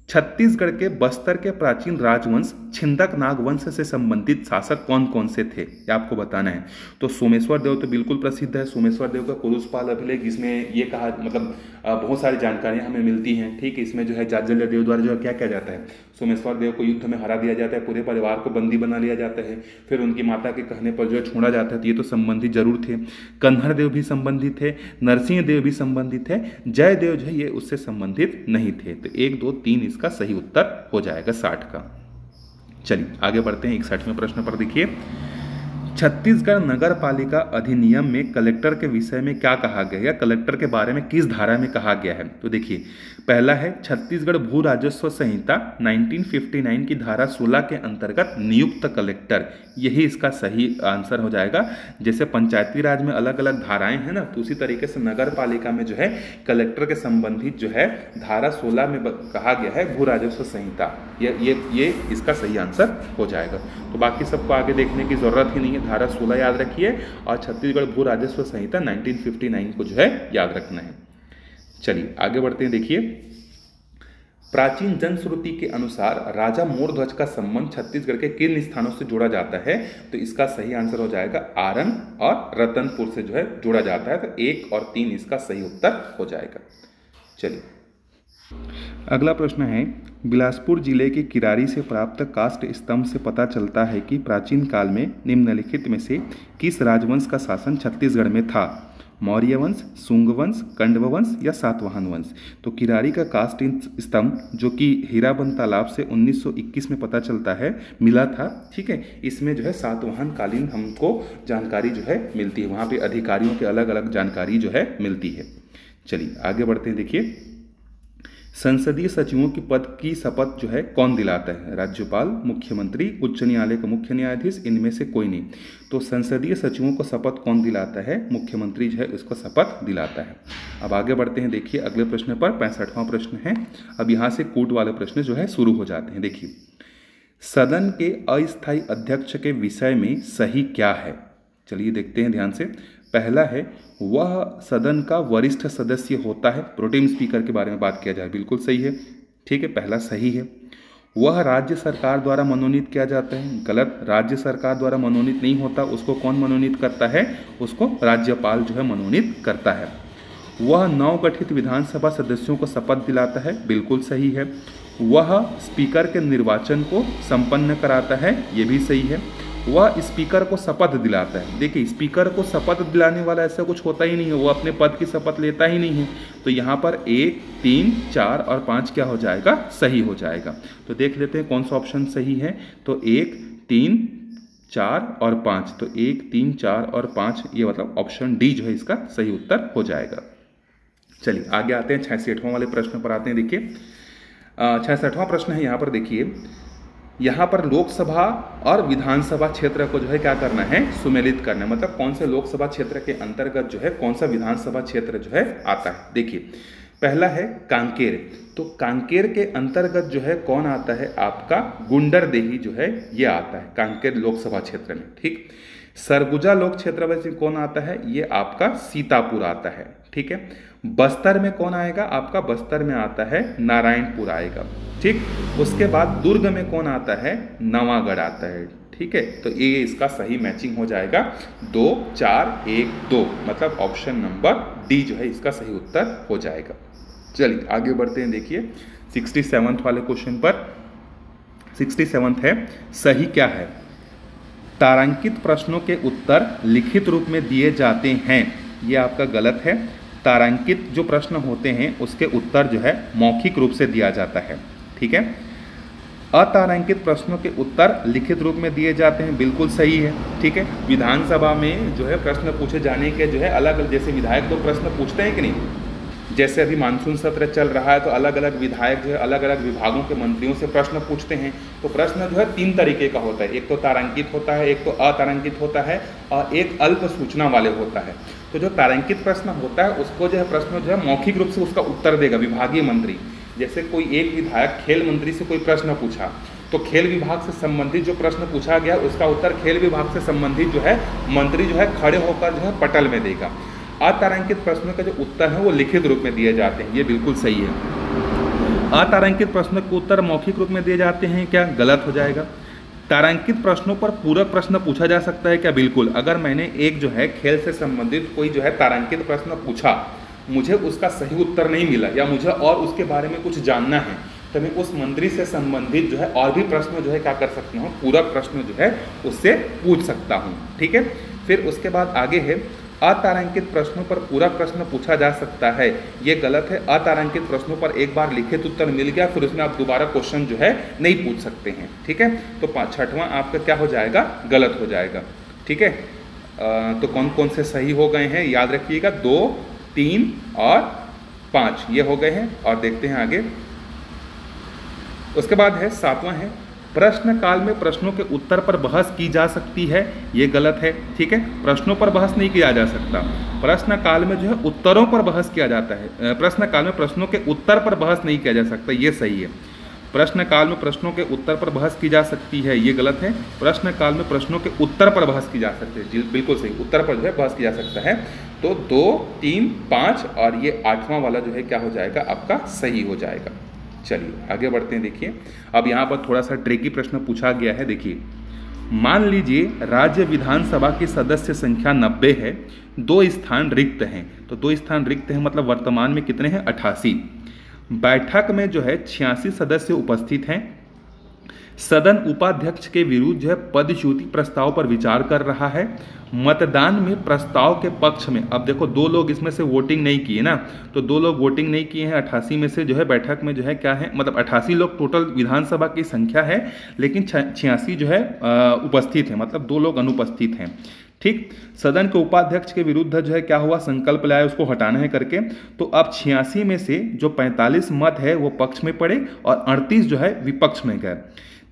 छत्तीसगढ़ के बस्तर के प्राचीन राजवंश छिंदक नाग वंश से संबंधित शासक कौन कौन से थे, ये आपको बताना है। तो सोमेश्वर देव तो बिल्कुल प्रसिद्ध है, सोमेश्वर देव का कुरुसपाल अभिलेख, इसमें ये कहा मतलब बहुत सारी जानकारियां हमें मिलती हैं। ठीक है, इसमें जो है जाज्जल्य देव द्वारा जो है क्या किया जाता है, सोमेश्वर देव को युद्ध में हरा दिया जाता है, पूरे परिवार को बंदी बना लिया जाता है, फिर उनकी माता के कहने पर जो है छोड़ा जाता है। तो ये तो संबंधित जरूर थे। कन्हर देव भी संबंधित थे, नरसिंह देव भी संबंधित है, जय देव जो है ये उससे संबंधित नहीं थे। तो 1, 2, 3 इसका सही उत्तर हो जाएगा 60 का। चलिए आगे बढ़ते हैं 61वें प्रश्न पर। देखिए छत्तीसगढ़ नगर पालिका अधिनियम में कलेक्टर के विषय में क्या कहा गया है, कलेक्टर के बारे में किस धारा में कहा गया है। तो देखिए पहला है छत्तीसगढ़ भू राजस्व संहिता 1959 की धारा 16 के अंतर्गत नियुक्त कलेक्टर, यही इसका सही आंसर हो जाएगा। जैसे पंचायती राज में अलग अलग धाराएं हैं ना, तो उसी तरीके से नगर पालिका में जो है कलेक्टर के संबंधित जो है धारा 16 में कहा गया है भू राजस्व संहिता, ये इसका सही आंसर हो जाएगा। तो बाकी सबको आगे देखने की जरूरत ही नहीं है, धारा 16 याद रखिए और छत्तीसगढ़ भू राजस्व संहिता 1959 को जो है याद रखना है। चलिए आगे बढ़ते हैं। देखिए प्राचीन जनश्रुति के अनुसार राजा मोरध्वज का संबंध छत्तीसगढ़ के किन स्थानों से जोड़ा जाता है। तो इसका सही आंसर हो जाएगा आरंग और रतनपुर से जो है जोड़ा जाता है। तो 1 और 3 इसका सही उत्तर हो जाएगा। चलिए अगला प्रश्न है, बिलासपुर जिले के किरारी से प्राप्त काष्ठ स्तंभ से पता चलता है कि प्राचीन काल में निम्नलिखित में से किस राजवंश का शासन छत्तीसगढ़ में था। मौर्य वंश, शुंग वंश, कंडव वंश या सातवाहन वंश। तो किरारी का काष्ठ स्तंभ जो कि हीराबंद तालाब से 1921 में पता चलता है मिला था। ठीक है, इसमें जो है सातवाहन कालीन हमको जानकारी जो है मिलती है, वहाँ पे अधिकारियों के अलग अलग जानकारी जो है मिलती है। चलिए आगे बढ़ते हैं। देखिए संसदीय सचिवों की पद की शपथ जो है कौन दिलाता है? राज्यपाल, मुख्यमंत्री, उच्च न्यायालय का मुख्य न्यायाधीश, इनमें से कोई नहीं। तो संसदीय सचिवों को शपथ कौन दिलाता है? मुख्यमंत्री जो है उसको शपथ दिलाता है। अब आगे बढ़ते हैं, देखिए अगले प्रश्न पर। 65वां प्रश्न है। अब यहाँ से कूट वाले प्रश्न जो है शुरू हो जाते हैं। देखिए, सदन के अस्थायी अध्यक्ष के विषय में सही क्या है? चलिए देखते हैं ध्यान से। पहला है, वह सदन का वरिष्ठ सदस्य होता है। प्रोटेम स्पीकर के बारे में बात किया जाए, बिल्कुल सही है। ठीक है, पहला सही है। वह राज्य सरकार द्वारा मनोनीत किया जाता है। गलत, राज्य सरकार द्वारा मनोनीत नहीं होता। उसको कौन मनोनीत करता है? उसको राज्यपाल जो है मनोनीत करता है। वह नवगठित विधानसभा सदस्यों को शपथ दिलाता है। बिल्कुल सही है। वह स्पीकर के निर्वाचन को संपन्न कराता है। ये भी सही है। वह स्पीकर को शपथ दिलाता है। देखिए, स्पीकर को शपथ दिलाने वाला ऐसा कुछ होता ही नहीं है, वो अपने पद की शपथ लेता ही नहीं है। तो यहाँ पर 1, 3, 4 और 5 क्या हो जाएगा? सही हो जाएगा। तो देख लेते हैं कौन सा ऑप्शन सही है। तो 1, 3, 4 और 5, तो 1, 3, 4 और 5, ये मतलब ऑप्शन डी जो है इसका सही उत्तर हो जाएगा। चलिए आगे आते हैं, 66वां वाले प्रश्न पर आते हैं। देखिए 66वां प्रश्न है, यहाँ पर देखिए, यहाँ पर लोकसभा और विधानसभा क्षेत्र को जो है क्या करना है? सुमेलित करना है। मतलब कौन से लोकसभा क्षेत्र के अंतर्गत जो है कौन सा विधानसभा क्षेत्र जो है आता है। देखिए, पहला है कांकेर। तो कांकेर के अंतर्गत जो है कौन आता है? आपका गुंडरदेही जो है ये आता है कांकेर लोकसभा क्षेत्र में। ठीक। सरगुजा लोक क्षेत्र में कौन आता है? ये आपका सीतापुर आता है। ठीक है। बस्तर में कौन आएगा? आपका बस्तर में आता है नारायणपुर आएगा। ठीक। उसके बाद दुर्ग में कौन आता है? नवागढ़ आता है। ठीक है, तो ये इसका सही मैचिंग हो जाएगा 2, 4, 1, 2, मतलब ऑप्शन नंबर डी जो है इसका सही उत्तर हो जाएगा। चलिए आगे बढ़ते हैं। देखिए 67 वाले क्वेश्चन पर। 67 है, सही क्या है? तारांकित प्रश्नों के उत्तर लिखित रूप में दिए जाते हैं। ये आपका गलत है। तारांकित जो प्रश्न होते हैं उसके उत्तर जो है मौखिक रूप से दिया जाता है। ठीक है। अतारांकित प्रश्नों के उत्तर लिखित रूप में दिए जाते हैं, बिल्कुल सही है। ठीक है। विधानसभा में जो है प्रश्न पूछे जाने के जो है अलग, जैसे विधायक लोग प्रश्न पूछते हैं कि नहीं, जैसे अभी मानसून सत्र चल रहा है तो अलग अलग विधायक जो है अलग अलग विभागों के मंत्रियों से प्रश्न पूछते हैं। तो प्रश्न जो है 3 तरीके का होता है, एक तो तारांकित होता है, एक तो अतारांकित होता है और एक अल्प सूचना वाले होता है। तो जो तारांकित प्रश्न होता है उसको जो है प्रश्न जो है मौखिक रूप से उसका उत्तर देगा विभागीय मंत्री। जैसे कोई एक विधायक खेल मंत्री से कोई प्रश्न पूछा तो खेल विभाग से संबंधित जो प्रश्न पूछा गया उसका उत्तर खेल विभाग से संबंधित जो है मंत्री जो है खड़े होकर जो है पटल में देगा। अतारांकित प्रश्नों का जो उत्तर है वो लिखित रूप में दिए जाते हैं, ये बिल्कुल सही है। अतारांकित प्रश्नों के उत्तर मौखिक रूप में दिए जाते हैं, क्या गलत हो जाएगा। तारांकित प्रश्नों पर पूरक प्रश्न पूछा जा सकता है क्या? बिल्कुल। अगर मैंने एक जो है खेल से संबंधित कोई जो है तारांकित प्रश्न पूछा, मुझे उसका सही उत्तर नहीं मिला या मुझे और उसके बारे में कुछ जानना है, तो मैं उस मंत्री से संबंधित जो है और भी प्रश्न जो है क्या कर सकता हूँ? पूरक प्रश्न जो है उससे पूछ सकता हूँ। ठीक है। फिर उसके बाद आगे है, अतारांकित प्रश्नों पर पूरा प्रश्न पूछा जा सकता है, ये गलत है। अतारांकित प्रश्नों पर एक बार लिखित उत्तर मिल गया फिर उसमें आप दोबारा क्वेश्चन जो है नहीं पूछ सकते हैं। ठीक है। तो 6वां आपका क्या हो जाएगा? गलत हो जाएगा। ठीक है। तो कौन कौन से सही हो गए हैं याद रखिएगा, 2, 3 और 5 ये हो गए हैं। और देखते हैं आगे। उसके बाद है 7वां है, प्रश्न काल में प्रश्नों के उत्तर पर बहस की जा सकती है, ये गलत है। ठीक है। प्रश्नों पर बहस नहीं किया जा सकता, प्रश्न काल में जो है उत्तरों पर बहस किया जाता है। प्रश्न काल में प्रश्नों के उत्तर पर बहस नहीं किया जा सकता, ये सही है। प्रश्न काल में प्रश्नों के उत्तर पर बहस की जा सकती है, ये गलत है। प्रश्न काल में प्रश्नों के उत्तर पर बहस की जा सकती है, जी बिल्कुल सही, उत्तर पर जो है बहस की जा सकता है। तो 2, 3, 5 और ये 8वां वाला जो है क्या हो जाएगा? आपका सही हो जाएगा। चलिए आगे बढ़ते हैं। देखिए अब यहाँ पर थोड़ा सा ट्रिकी प्रश्न पूछा गया है। देखिए, मान लीजिए राज्य विधानसभा की सदस्य संख्या 90 है, 2 स्थान रिक्त हैं। तो 2 स्थान रिक्त हैं मतलब वर्तमान में कितने हैं? 88। बैठक में जो है 86 सदस्य उपस्थित हैं। सदन उपाध्यक्ष के विरुद्ध जो है पदच्युति प्रस्ताव पर विचार कर रहा है। मतदान में प्रस्ताव के पक्ष में, अब देखो 2 लोग इसमें से वोटिंग नहीं किए ना, तो 2 लोग वोटिंग नहीं किए हैं। 88 में से जो है बैठक में जो है क्या है, मतलब 88 लोग टोटल विधानसभा की संख्या है, लेकिन 86 जो है उपस्थित है, मतलब 2 लोग अनुपस्थित हैं। ठीक। सदन के उपाध्यक्ष के विरुद्ध जो है क्या हुआ, संकल्प लाया उसको हटाना है करके। तो अब 86 में से जो 45 मत है वो पक्ष में पड़े और 38 जो है विपक्ष में गए।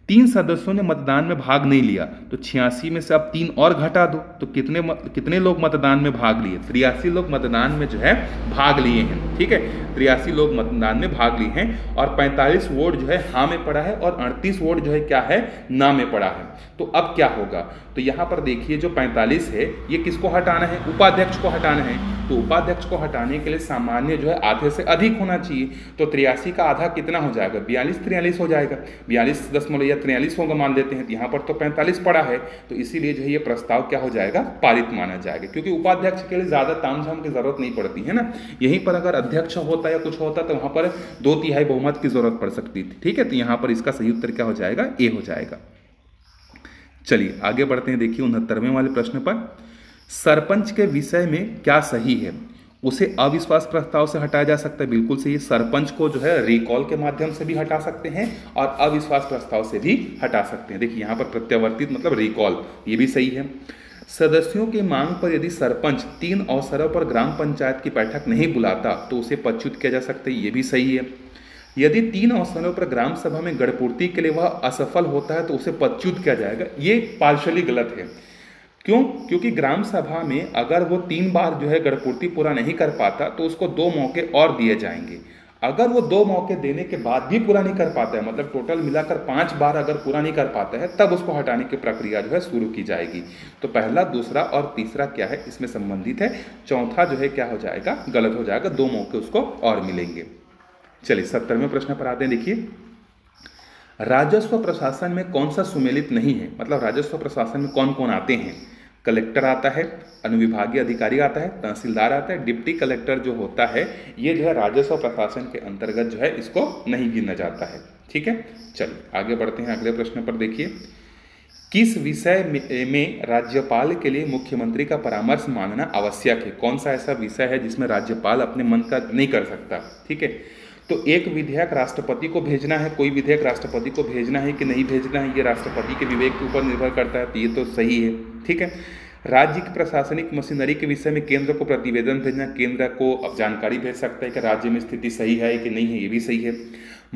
3 सदस्यों ने मतदान में भाग नहीं लिया, तो 86 में से अब 3 और घटा दो, तो कितने लोग मतदान में भाग लिए? 83 लोग मतदान में जो है भाग लिए हैं। ठीक है, 83 लोग मतदान में भाग लिए हैं और 45 वोट जो है हाँ में पड़ा है और 38 वोट जो है क्या है, ना में पड़ा है। तो अब क्या होगा, तो यहाँ पर देखिए जो 45 है ये किसको हटाना है, उपाध्यक्ष को हटाना है। तो उपाध्यक्ष को हटाने के लिए सामान्य जो है आधे से अधिक होना चाहिए। तो 83 का आधा कितना हो जाएगा, 42-43 हो जाएगा, 42.43 होगा मान लेते हैं। यहाँ पर तो 45 पड़ा है, तो इसीलिए जो है ये प्रस्ताव क्या हो जाएगा, पारित माना जाएगा, क्योंकि उपाध्यक्ष के लिए ज़्यादा तामझाम की जरूरत नहीं पड़ती है ना। यहीं पर अगर अध्यक्ष होता या कुछ होता तो वहाँ पर 2/3 बहुमत की जरूरत पड़ सकती थी। ठीक है, तो यहाँ पर इसका सही उत्तर क्या हो जाएगा, ए हो जाएगा। चलिए आगे बढ़ते हैं। देखिए 69वें वाले प्रश्न पर, सरपंच के विषय में क्या सही है? उसे अविश्वास प्रस्ताव से हटाया जा सकता है, बिल्कुल सही है। सरपंच को जो है रिकॉल के माध्यम से भी हटा सकते हैं और अविश्वास प्रस्ताव से भी हटा सकते हैं। देखिए यहाँ पर प्रत्यावर्तित मतलब रिकॉल, ये भी सही है। सदस्यों की मांग पर यदि सरपंच 3 अवसरों पर ग्राम पंचायत की बैठक नहीं बुलाता तो उसे पदच्युत किया जा सकता है, ये भी सही है। यदि 3 अवसरों पर ग्राम सभा में गढ़पूर्ति के लिए वह असफल होता है तो उसे पदच्युत किया जाएगा, ये पार्शली गलत है। क्यों? क्योंकि ग्राम सभा में अगर वो 3 बार जो है गढ़पूर्ति पूरा नहीं कर पाता तो उसको 2 मौके और दिए जाएंगे। अगर वो 2 मौके देने के बाद भी पूरा नहीं कर पाता है, मतलब टोटल मिलाकर 5 बार अगर पूरा नहीं कर पाता है, तब उसको हटाने की प्रक्रिया जो है शुरू की जाएगी। तो पहला, दूसरा और तीसरा क्या है, इसमें संबंधित है। चौथा जो है क्या हो जाएगा, गलत हो जाएगा, 2 मौके उसको और मिलेंगे। चलिए 70वें प्रश्न पर आते हैं। देखिए राजस्व प्रशासन में कौन सा सुमेलित नहीं है, मतलब राजस्व प्रशासन में कौन कौन आते हैं? कलेक्टर आता है, अनुविभागीय अधिकारी आता है, तहसीलदार आता है, डिप्टी कलेक्टर जो होता है ये जो है राजस्व प्रशासन के अंतर्गत जो है इसको नहीं गिना जाता है। ठीक है, चलिए आगे बढ़ते हैं अगले प्रश्न पर। देखिए किस विषय में राज्यपाल के लिए मुख्यमंत्री का परामर्श मांगना आवश्यक है? कौन सा ऐसा विषय है जिसमें राज्यपाल अपने मन का नहीं कर सकता? ठीक है, तो एक विधेयक राष्ट्रपति को भेजना है, कोई विधेयक राष्ट्रपति को भेजना है कि नहीं भेजना है, ये राष्ट्रपति के विवेक के ऊपर निर्भर करता है, तो ये तो सही है। ठीक है, राज्य की प्रशासनिक मशीनरी के विषय में केंद्र को प्रतिवेदन भेजना, केंद्र को अब जानकारी भेज सकता है कि राज्य में स्थिति सही है कि नहीं है, ये भी सही है।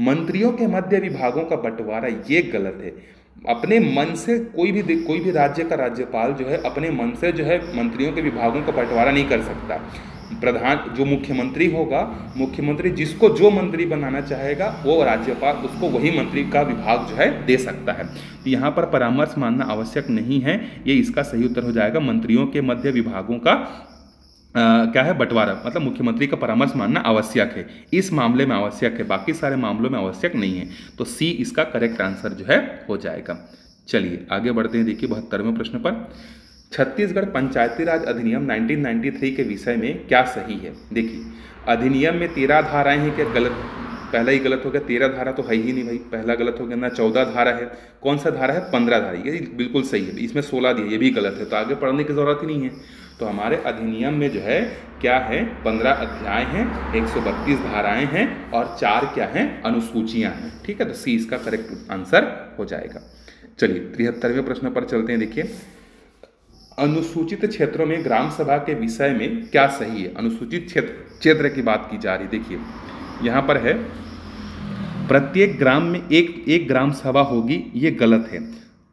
मंत्रियों के मध्य विभागों का बंटवारा, ये गलत है। अपने मन से कोई भी राज्य का राज्यपाल जो है अपने मन से जो है मंत्रियों के विभागों का बंटवारा नहीं कर सकता। प्रधान जो मुख्यमंत्री होगा, मुख्यमंत्री जिसको जो मंत्री बनाना चाहेगा वो राज्यपाल उसको वही मंत्री का विभाग जो है दे सकता है। तो यहाँ पर परामर्श मानना आवश्यक नहीं है, ये इसका सही उत्तर हो जाएगा। मंत्रियों के मध्य विभागों का क्या है, बंटवारा, मतलब मुख्यमंत्री का परामर्श मानना आवश्यक है, इस मामले में आवश्यक है, बाकी सारे मामलों में आवश्यक नहीं है। तो सी इसका करेक्ट आंसर जो है हो जाएगा। चलिए आगे बढ़ते हैं। देखिए 72वें प्रश्न पर, छत्तीसगढ़ पंचायती राज अधिनियम 1993 के विषय में क्या सही है? देखिए अधिनियम में 13 धाराएं हैं, क्या गलत? पहला ही गलत हो गया, 13 धारा तो है ही नहीं भाई, पहला गलत हो गया ना। 14 धारा है, कौन सा धारा है? 15 धारा, ये बिल्कुल सही है। इसमें 16 दिया, ये भी गलत है, तो आगे पढ़ने की जरूरत ही नहीं है। तो हमारे अधिनियम में जो है क्या है, 15 अध्याय हैं, 132 धाराएं हैं और 4 क्या हैं, अनुसूचियां हैं। ठीक है, तो सी इसका करेक्ट आंसर हो जाएगा। चलिए 73वें प्रश्न पर चलते हैं। देखिए अनुसूचित क्षेत्रों में ग्राम सभा के विषय में क्या सही है? अनुसूचित क्षेत्र की बात की जा रही। देखिए यहाँ पर है प्रत्येक ग्राम में एक ग्राम सभा होगी, ये गलत है।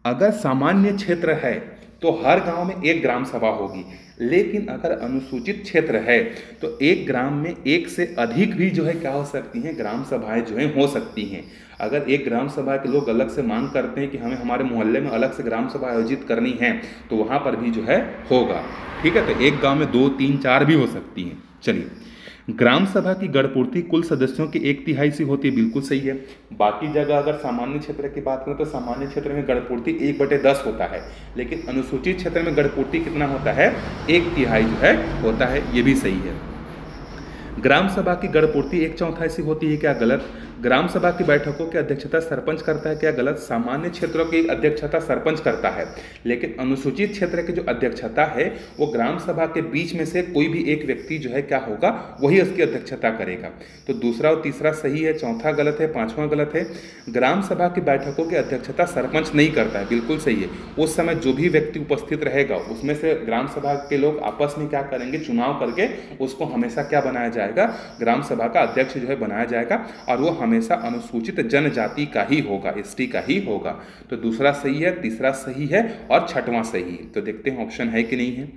अगर सामान्य क्षेत्र है तो हर गांव में एक ग्राम सभा होगी, लेकिन अगर अनुसूचित क्षेत्र है तो एक ग्राम में एक से अधिक भी जो है क्या हो सकती हैं, ग्राम सभाएं जो हैं हो सकती हैं। अगर एक ग्राम सभा के लोग अलग से मांग करते हैं कि हमें हमारे मोहल्ले में अलग से ग्राम सभा आयोजित करनी है, तो वहाँ पर भी जो है होगा। ठीक है, तो एक गांव में 2, 3, 4 भी हो सकती हैं। चलिए ग्राम सभा की गढ़पूर्ति कुल सदस्यों की 1/3 से होती है, बिल्कुल सही है। बाकी जगह अगर सामान्य क्षेत्र की बात करें तो सामान्य क्षेत्र में गढ़पूर्ति 1/10 होता है, लेकिन अनुसूचित क्षेत्र में गढ़पूर्ति कितना होता है, 1/3 जो है होता है, ये भी सही है। ग्राम सभा की गढ़पूर्ति 1/4 से होती है, क्या गलत? ग्राम सभा की बैठकों की अध्यक्षता सरपंच करता है क्या? गलत। सामान्य क्षेत्रों की अध्यक्षता सरपंच करता है, लेकिन अनुसूचित क्षेत्र की जो अध्यक्षता है वो ग्राम सभा के बीच में से कोई भी एक व्यक्ति जो है क्या होगा, वही उसकी अध्यक्षता करेगा। तो दूसरा और तीसरा सही है, चौथा गलत है, पांचवा गलत है। ग्राम सभा की बैठकों की अध्यक्षता सरपंच नहीं करता है, बिल्कुल सही है। उस समय जो भी व्यक्ति उपस्थित रहेगा उसमें से ग्राम सभा के लोग आपस में क्या करेंगे, चुनाव करके उसको हमेशा क्या बनाया जाएगा, ग्राम सभा का अध्यक्ष जो है बनाया जाएगा, और वो हमेशा अनुसूचित जनजाति का ही होगा, एसटी का ही होगा। तो दूसरा सही है, तीसरा सही है और छठवां सही है। तो देखते हैं ऑप्शन है कि नहीं है,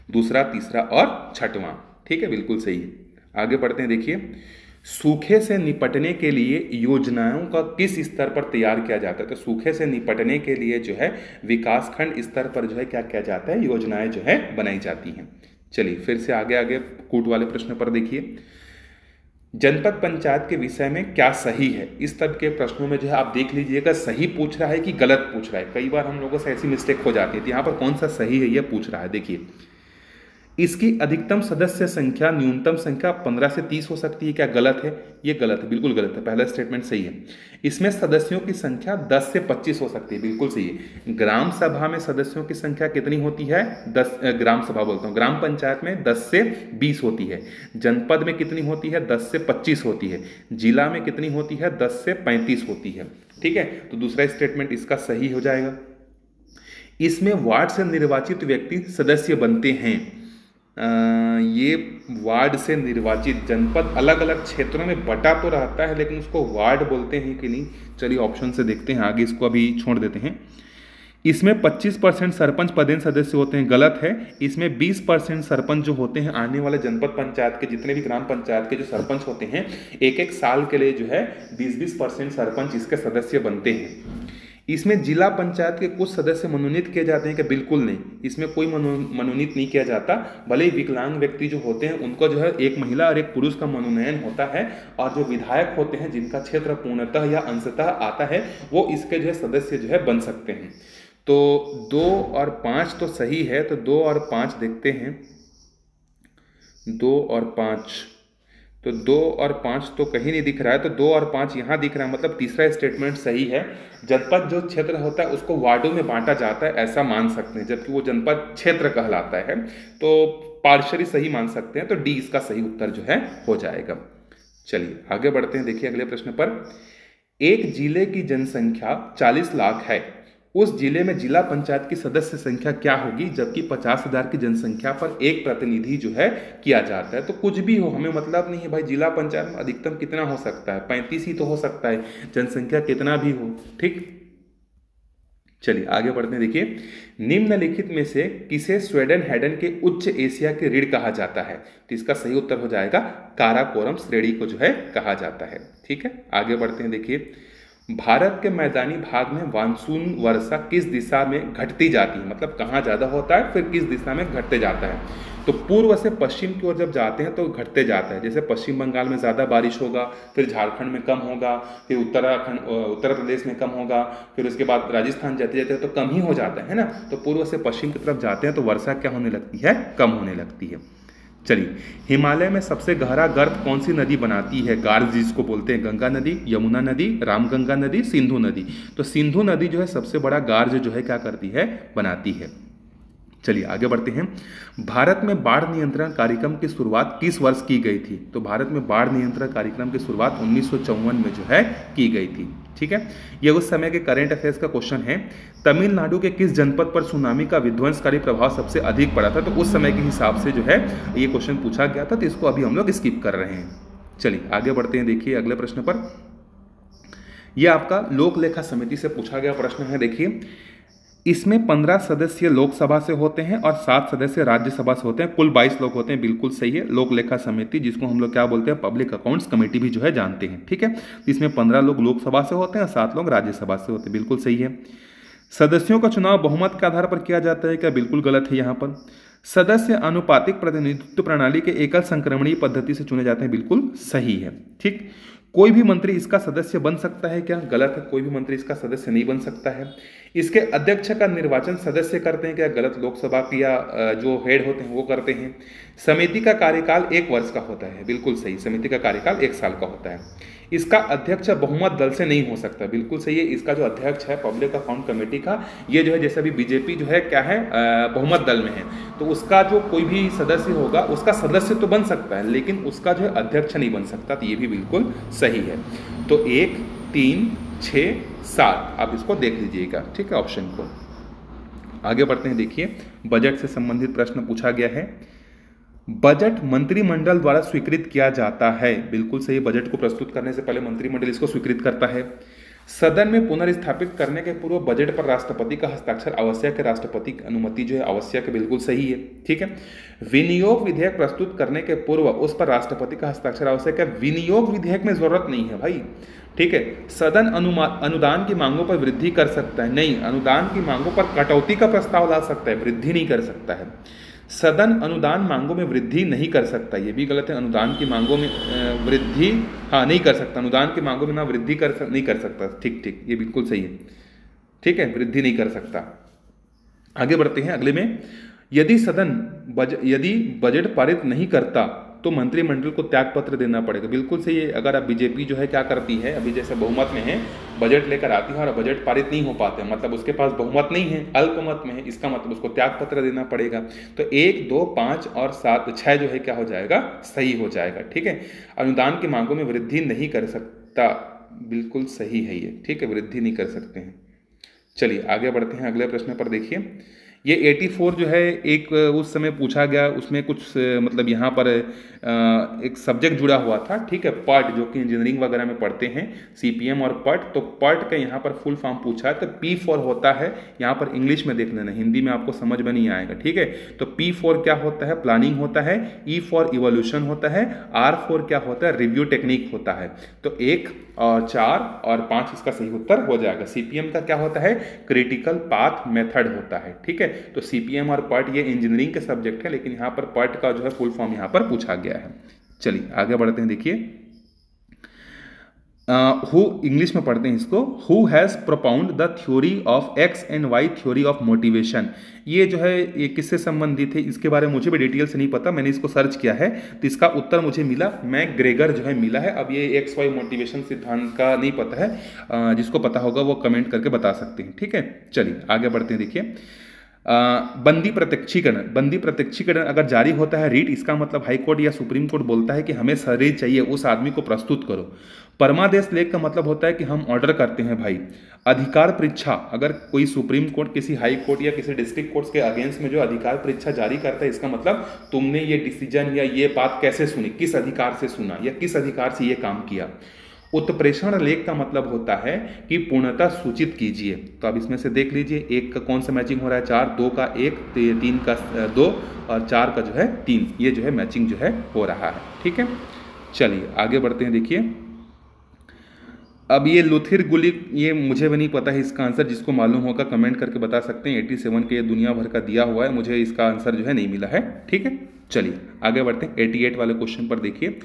दूसरा, तीसरा और छठवां। ठीक है, बिल्कुल सही है। आगे बढ़ते हैं। देखिए, सूखे से निपटने के लिए योजनाओं का किस स्तर पर तैयार किया जाता है? तो सूखे से निपटने के लिए जो है विकासखंड स्तर पर जो है क्या किया जाता है, योजनाएं जो है बनाई जाती हैं। चलिए फिर से आगे आगे कूट वाले प्रश्न पर देखिए, जनपद पंचायत के विषय में क्या सही है? इस तरह के प्रश्नों में जो है आप देख लीजिएगा सही पूछ रहा है कि गलत पूछ रहा है। कई बार हम लोगों से ऐसी मिस्टेक हो जाती है, तो यहाँ पर कौन सा सही है ये पूछ रहा है। देखिए, इसकी अधिकतम सदस्य संख्या न्यूनतम संख्या 15 से 30 हो सकती है क्या? गलत है, ये गलत है, बिल्कुल गलत है। पहला स्टेटमेंट सही है। इसमें सदस्यों की संख्या 10 से 25 हो सकती है, बिल्कुल सही है। ग्राम सभा में सदस्यों की संख्या कितनी होती है? 10, ग्राम सभा बोलता हूँ, ग्राम पंचायत में 10 से 20 होती है। जनपद में कितनी होती है? 10 से 25 होती है। जिला में कितनी होती है? 10 से 35 होती है। ठीक है, तो दूसरा स्टेटमेंट इसका सही हो जाएगा। इसमें वार्ड से निर्वाचित व्यक्ति सदस्य बनते हैं। ये वार्ड से निर्वाचित, जनपद अलग अलग क्षेत्रों में बटा तो रहता है लेकिन उसको वार्ड बोलते हैं कि नहीं, चलिए ऑप्शन से देखते हैं। आगे इसको अभी छोड़ देते हैं। इसमें 25% सरपंच पदेन सदस्य होते हैं, गलत है। इसमें 20% सरपंच जो होते हैं, आने वाले जनपद पंचायत के जितने भी ग्राम पंचायत के जो सरपंच होते हैं, एक एक साल के लिए जो है 20% सरपंच इसके सदस्य बनते हैं। इसमें जिला पंचायत के कुछ सदस्य मनोनीत किए जाते हैं कि? बिल्कुल नहीं, इसमें कोई मनोनीत नहीं किया जाता। भले ही विकलांग व्यक्ति जो होते हैं उनको जो है एक महिला और एक पुरुष का मनोनयन होता है, और जो विधायक होते हैं जिनका क्षेत्र पूर्णतः या अंशतः आता है वो इसके जो है सदस्य जो है बन सकते हैं। तो 2 और 5 तो सही है, तो 2 और 5 देखते हैं। 2 और 5, तो 2 और 5 तो कहीं नहीं दिख रहा है, तो 2 और 5 यहाँ दिख रहा है, मतलब तीसरा स्टेटमेंट सही है। जनपद जो क्षेत्र होता है उसको वार्डों में बांटा जाता है ऐसा मान सकते हैं, जबकि वो जनपद क्षेत्र कहलाता है, तो पार्शियली सही मान सकते हैं। तो डी इसका सही उत्तर जो है हो जाएगा। चलिए आगे बढ़ते हैं। देखिए अगले प्रश्न पर, एक जिले की जनसंख्या 40 लाख है, उस जिले में जिला पंचायत की सदस्य संख्या क्या होगी? जबकि 50,000 की जनसंख्या पर एक प्रतिनिधि जो है किया जाता है। तो कुछ भी हो, हमें मतलब नहीं है भाई जिला पंचायत में अधिकतम कितना हो सकता है, 35 ही तो हो सकता है, जनसंख्या कितना भी हो। ठीक, चलिए आगे बढ़ते हैं। देखिए, निम्नलिखित में से किसे स्वीडन हेडन के उच्च एशिया के रीढ़ कहा जाता है? तो इसका सही उत्तर हो जाएगा काराकोरम श्रेणी को जो है कहा जाता है। ठीक है, आगे बढ़ते हैं। देखिए, भारत के मैदानी भाग में मानसून वर्षा किस दिशा में घटती जाती है? मतलब कहाँ ज़्यादा होता है, फिर किस दिशा में घटते जाता है? तो पूर्व से पश्चिम की ओर जब जाते हैं तो घटते जाता है। जैसे पश्चिम बंगाल में ज़्यादा बारिश होगा, फिर झारखंड में कम होगा, फिर उत्तर प्रदेश में कम होगा, फिर उसके बाद राजस्थान जाते जाते तो कम ही हो जाता है ना। तो पूर्व से पश्चिम की तरफ जाते हैं तो वर्षा क्या होने लगती है? कम होने लगती है। चलिए, हिमालय में सबसे गहरा गर्त कौन सी नदी बनाती है? गार्ज जिसको बोलते हैं, गंगा नदी, यमुना नदी, रामगंगा नदी, सिंधु नदी। तो सिंधु नदी जो है सबसे बड़ा गार्ज जो है क्या करती है? बनाती है। चलिए आगे बढ़ते हैं। भारत में बाढ़ नियंत्रण कार्यक्रम की शुरुआत किस वर्ष की गई थी? तो भारत में बाढ़ नियंत्रण कार्यक्रम की शुरुआत 1954 में जो है की गई थी। ठीक है, ये उस समय के करेंट अफेयर्स का क्वेश्चन है। तमिलनाडु के किस जनपद पर सुनामी का विध्वंसकारी प्रभाव सबसे अधिक पड़ा था? तो उस समय के हिसाब से जो है ये क्वेश्चन पूछा गया था, तो इसको अभी हम लोग स्किप कर रहे हैं। चलिए आगे बढ़ते हैं। देखिए अगले प्रश्न पर, यह आपका लोक लेखा समिति से पूछा गया प्रश्न है। देखिए, इसमें 15 सदस्य लोकसभा से होते हैं और 7 सदस्य राज्यसभा से होते हैं, कुल 22 लोग होते हैं। बिल्कुल सही है, लोक लेखा समिति जिसको हम लोग क्या बोलते हैं, पब्लिक अकाउंट्स कमेटी भी जो है जानते हैं। ठीक है, इसमें 15 लोग लोकसभा से होते हैं और 7 लोग राज्यसभा से होते हैं। बिल्कुल सही है। सदस्यों का चुनाव बहुमत के आधार पर किया जाता है क्या? बिल्कुल गलत है। यहाँ पर सदस्य अनुपातिक प्रतिनिधित्व प्रणाली के एकल संक्रमणीय पद्धति से चुने जाते हैं। बिल्कुल सही है। ठीक, कोई भी मंत्री इसका सदस्य बन सकता है क्या? गलत है, कोई भी मंत्री इसका सदस्य नहीं बन सकता है। इसके अध्यक्ष का निर्वाचन सदस्य करते हैं क्या? गलत। लोकसभा की या जो हेड होते हैं वो करते हैं। समिति का कार्यकाल 1 वर्ष का होता है, बिल्कुल सही। समिति का कार्यकाल 1 साल का होता है। इसका अध्यक्ष बहुमत दल से नहीं हो सकता, बिल्कुल सही है। इसका जो अध्यक्ष है पब्लिक अकाउंट कमेटी का, ये जो है जैसे अभी बीजेपी जो है क्या है, बहुमत दल में है, तो उसका जो कोई भी सदस्य होगा उसका सदस्य तो बन सकता है, लेकिन उसका जो है अध्यक्ष नहीं बन सकता। तो ये भी बिल्कुल सही है। तो 1, 3, 6, 7 आप इसको देख लीजिएगा, ठीक है, ऑप्शन को। आगे बढ़ते हैं। देखिए, बजट से संबंधित प्रश्न पूछा गया है। बजट मंत्रिमंडल द्वारा स्वीकृत किया जाता है, बिल्कुल सही। बजट को प्रस्तुत करने से पहले मंत्रिमंडल इसको स्वीकृत करता है। सदन में पुनर्स्थापित करने के पूर्व बजट पर राष्ट्रपति का हस्ताक्षर आवश्यक है। राष्ट्रपति की अनुमति जो है आवश्यक है, बिल्कुल सही है, ठीक है। विनियोग विधेयक प्रस्तुत करने के पूर्व उस पर राष्ट्रपति का हस्ताक्षर आवश्यक है। विनियोग विधेयक में जरूरत नहीं है भाई, ठीक है। सदन अनुदान की मांगों पर वृद्धि कर सकता है, नहीं, अनुदान की मांगों पर कटौती का प्रस्ताव ला सकता है, वृद्धि नहीं कर सकता है। सदन अनुदान मांगों में वृद्धि नहीं कर सकता, ये भी गलत है। अनुदान की मांगों में वृद्धि, हाँ, नहीं कर सकता। अनुदान की मांगों में ना वृद्धि नहीं कर सकता, ठीक ठीक, ये बिल्कुल सही है, ठीक है, वृद्धि नहीं कर सकता। आगे बढ़ते हैं अगले में। यदि यदि बजट पारित नहीं करता तो मंत्रिमंडल को त्याग पत्र देना पड़ेगा, बिल्कुल सही है। अगर अब बीजेपी जो है क्या करती है, अभी जैसे बहुमत में है, बजट लेकर आती है और बजट पारित नहीं हो पाते, मतलब उसके पास बहुमत नहीं है, अल्पमत में है, इसका मतलब उसको त्याग पत्र देना पड़ेगा। तो 1, 2, 5 और 7, 6 जो है क्या हो जाएगा, सही हो जाएगा, ठीक है। अनुदान की मांगों में वृद्धि नहीं कर सकता, बिल्कुल सही है ये, ठीक है, वृद्धि नहीं कर सकते हैं। चलिए आगे बढ़ते हैं अगले प्रश्न पर। देखिए, ये 84 जो है एक उस समय पूछा गया, उसमें कुछ मतलब यहाँ पर एक सब्जेक्ट जुड़ा हुआ था, ठीक है, पर्ट, जो कि इंजीनियरिंग वगैरह में पढ़ते हैं, सीपीएम और पर्ट। तो पर्ट का यहाँ पर फुल फॉर्म पूछा है, तो P4 होता है, यहाँ पर इंग्लिश में देख लेना, हिंदी में आपको समझ में नहीं आएगा, ठीक है। तो P4 क्या होता है, प्लानिंग होता है। E फॉर इवोल्यूशन होता है। R4 क्या होता है, रिव्यू टेक्निक होता है। तो 1 और 4 और 5 इसका सही उत्तर हो जाएगा। सीपीएम का क्या होता है, क्रिटिकल पाथ मेथड होता है, ठीक है। तो सीपीएम और पर्ट ये इंजीनियरिंग के सब्जेक्ट है, लेकिन यहाँ पर पर्ट का जो है फुल फॉर्म यहाँ पर पूछा गया है। चलिए आगे बढ़ते हैं। देखिए, हु, इंग्लिश में पढ़ते हैं इसको। Who has propound the theory of X and Y theory of motivation. ये जो है ये किससे संबंधित है, इसके बारे में मुझे भी डिटेल से नहीं पता, मैंने इसको सर्च किया है तो इसका उत्तर मुझे मिला, मैकग्रेगर जो है मिला है। अब ये एक्स वाई मोटिवेशन सिद्धांत का नहीं पता है, जिसको पता होगा वो कमेंट करके बता सकते हैं, ठीक है। चलिए आगे बढ़ते हैं। देखिए, बंदी प्रत्यक्षीकरण अगर जारी होता है रीट, इसका मतलब हाई कोर्ट या सुप्रीम कोर्ट बोलता है कि हमें सरीज चाहिए, उस आदमी को प्रस्तुत करो। परमादेश लेख का मतलब होता है कि हम ऑर्डर करते हैं भाई। अधिकार परीक्षा, अगर कोई सुप्रीम कोर्ट किसी हाई कोर्ट या किसी डिस्ट्रिक्ट कोर्ट के अगेंस्ट में जो अधिकार परीक्षा जारी करता है, इसका मतलब तुमने ये डिसीजन या ये बात कैसे सुनी, किस अधिकार से सुना या किस अधिकार से ये काम किया। उत्प्रेषण लेख का मतलब होता है कि पूर्णतः सूचित कीजिए। तो अब इसमें से देख लीजिए, 1 का कौन सा मैचिंग हो रहा है, 4, 2 का 1, 3 का 2 और 4 का जो है 3, ये जो है मैचिंग जो है हो रहा है, ठीक है। चलिए आगे बढ़ते हैं। देखिए, अब ये लुथिर गुलिक, ये मुझे भी नहीं पता है इसका आंसर, जिसको मालूम होगा कमेंट करके बता सकते हैं। 87 के ये दुनिया भर का दिया हुआ है, मुझे इसका आंसर जो है नहीं मिला है, ठीक है। चलिए आगे बढ़ते हैं 88 वाले क्वेश्चन पर। देखिए,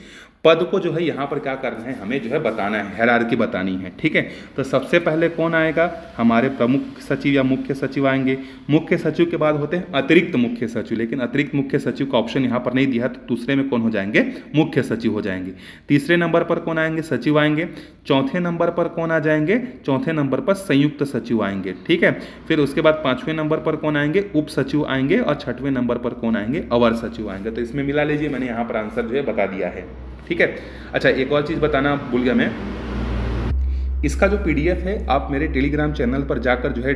पद को जो है यहाँ पर क्या करना है, हमें जो है बताना है, हायरार्की बतानी है, ठीक है। तो सबसे पहले कौन आएगा, हमारे प्रमुख सचिव या मुख्य सचिव आएंगे। मुख्य सचिव के बाद होते हैं अतिरिक्त मुख्य सचिव, लेकिन अतिरिक्त मुख्य सचिव का ऑप्शन यहाँ पर नहीं दिया, तो दूसरे में कौन हो जाएंगे, मुख्य सचिव हो जाएंगे। तीसरे नंबर पर कौन आएंगे, सचिव आएंगे। चौथे नंबर पर कौन आ जाएंगे, चौथे नंबर पर संयुक्त सचिव आएंगे, ठीक है। फिर उसके बाद 5वें नंबर पर कौन आएंगे, उप सचिव आएंगे। और 6वें नंबर पर कौन आएंगे, अवर सचिव आएंगे। तो इसमें मिला लीजिए, मैंने यहाँ पर आंसर जो है बता दिया है, ठीक है। अच्छा, एक और चीज़ बताना भूल गया मैं, इसका जो पीडीएफ है आप मेरे टेलीग्राम चैनल पर जाकर जो है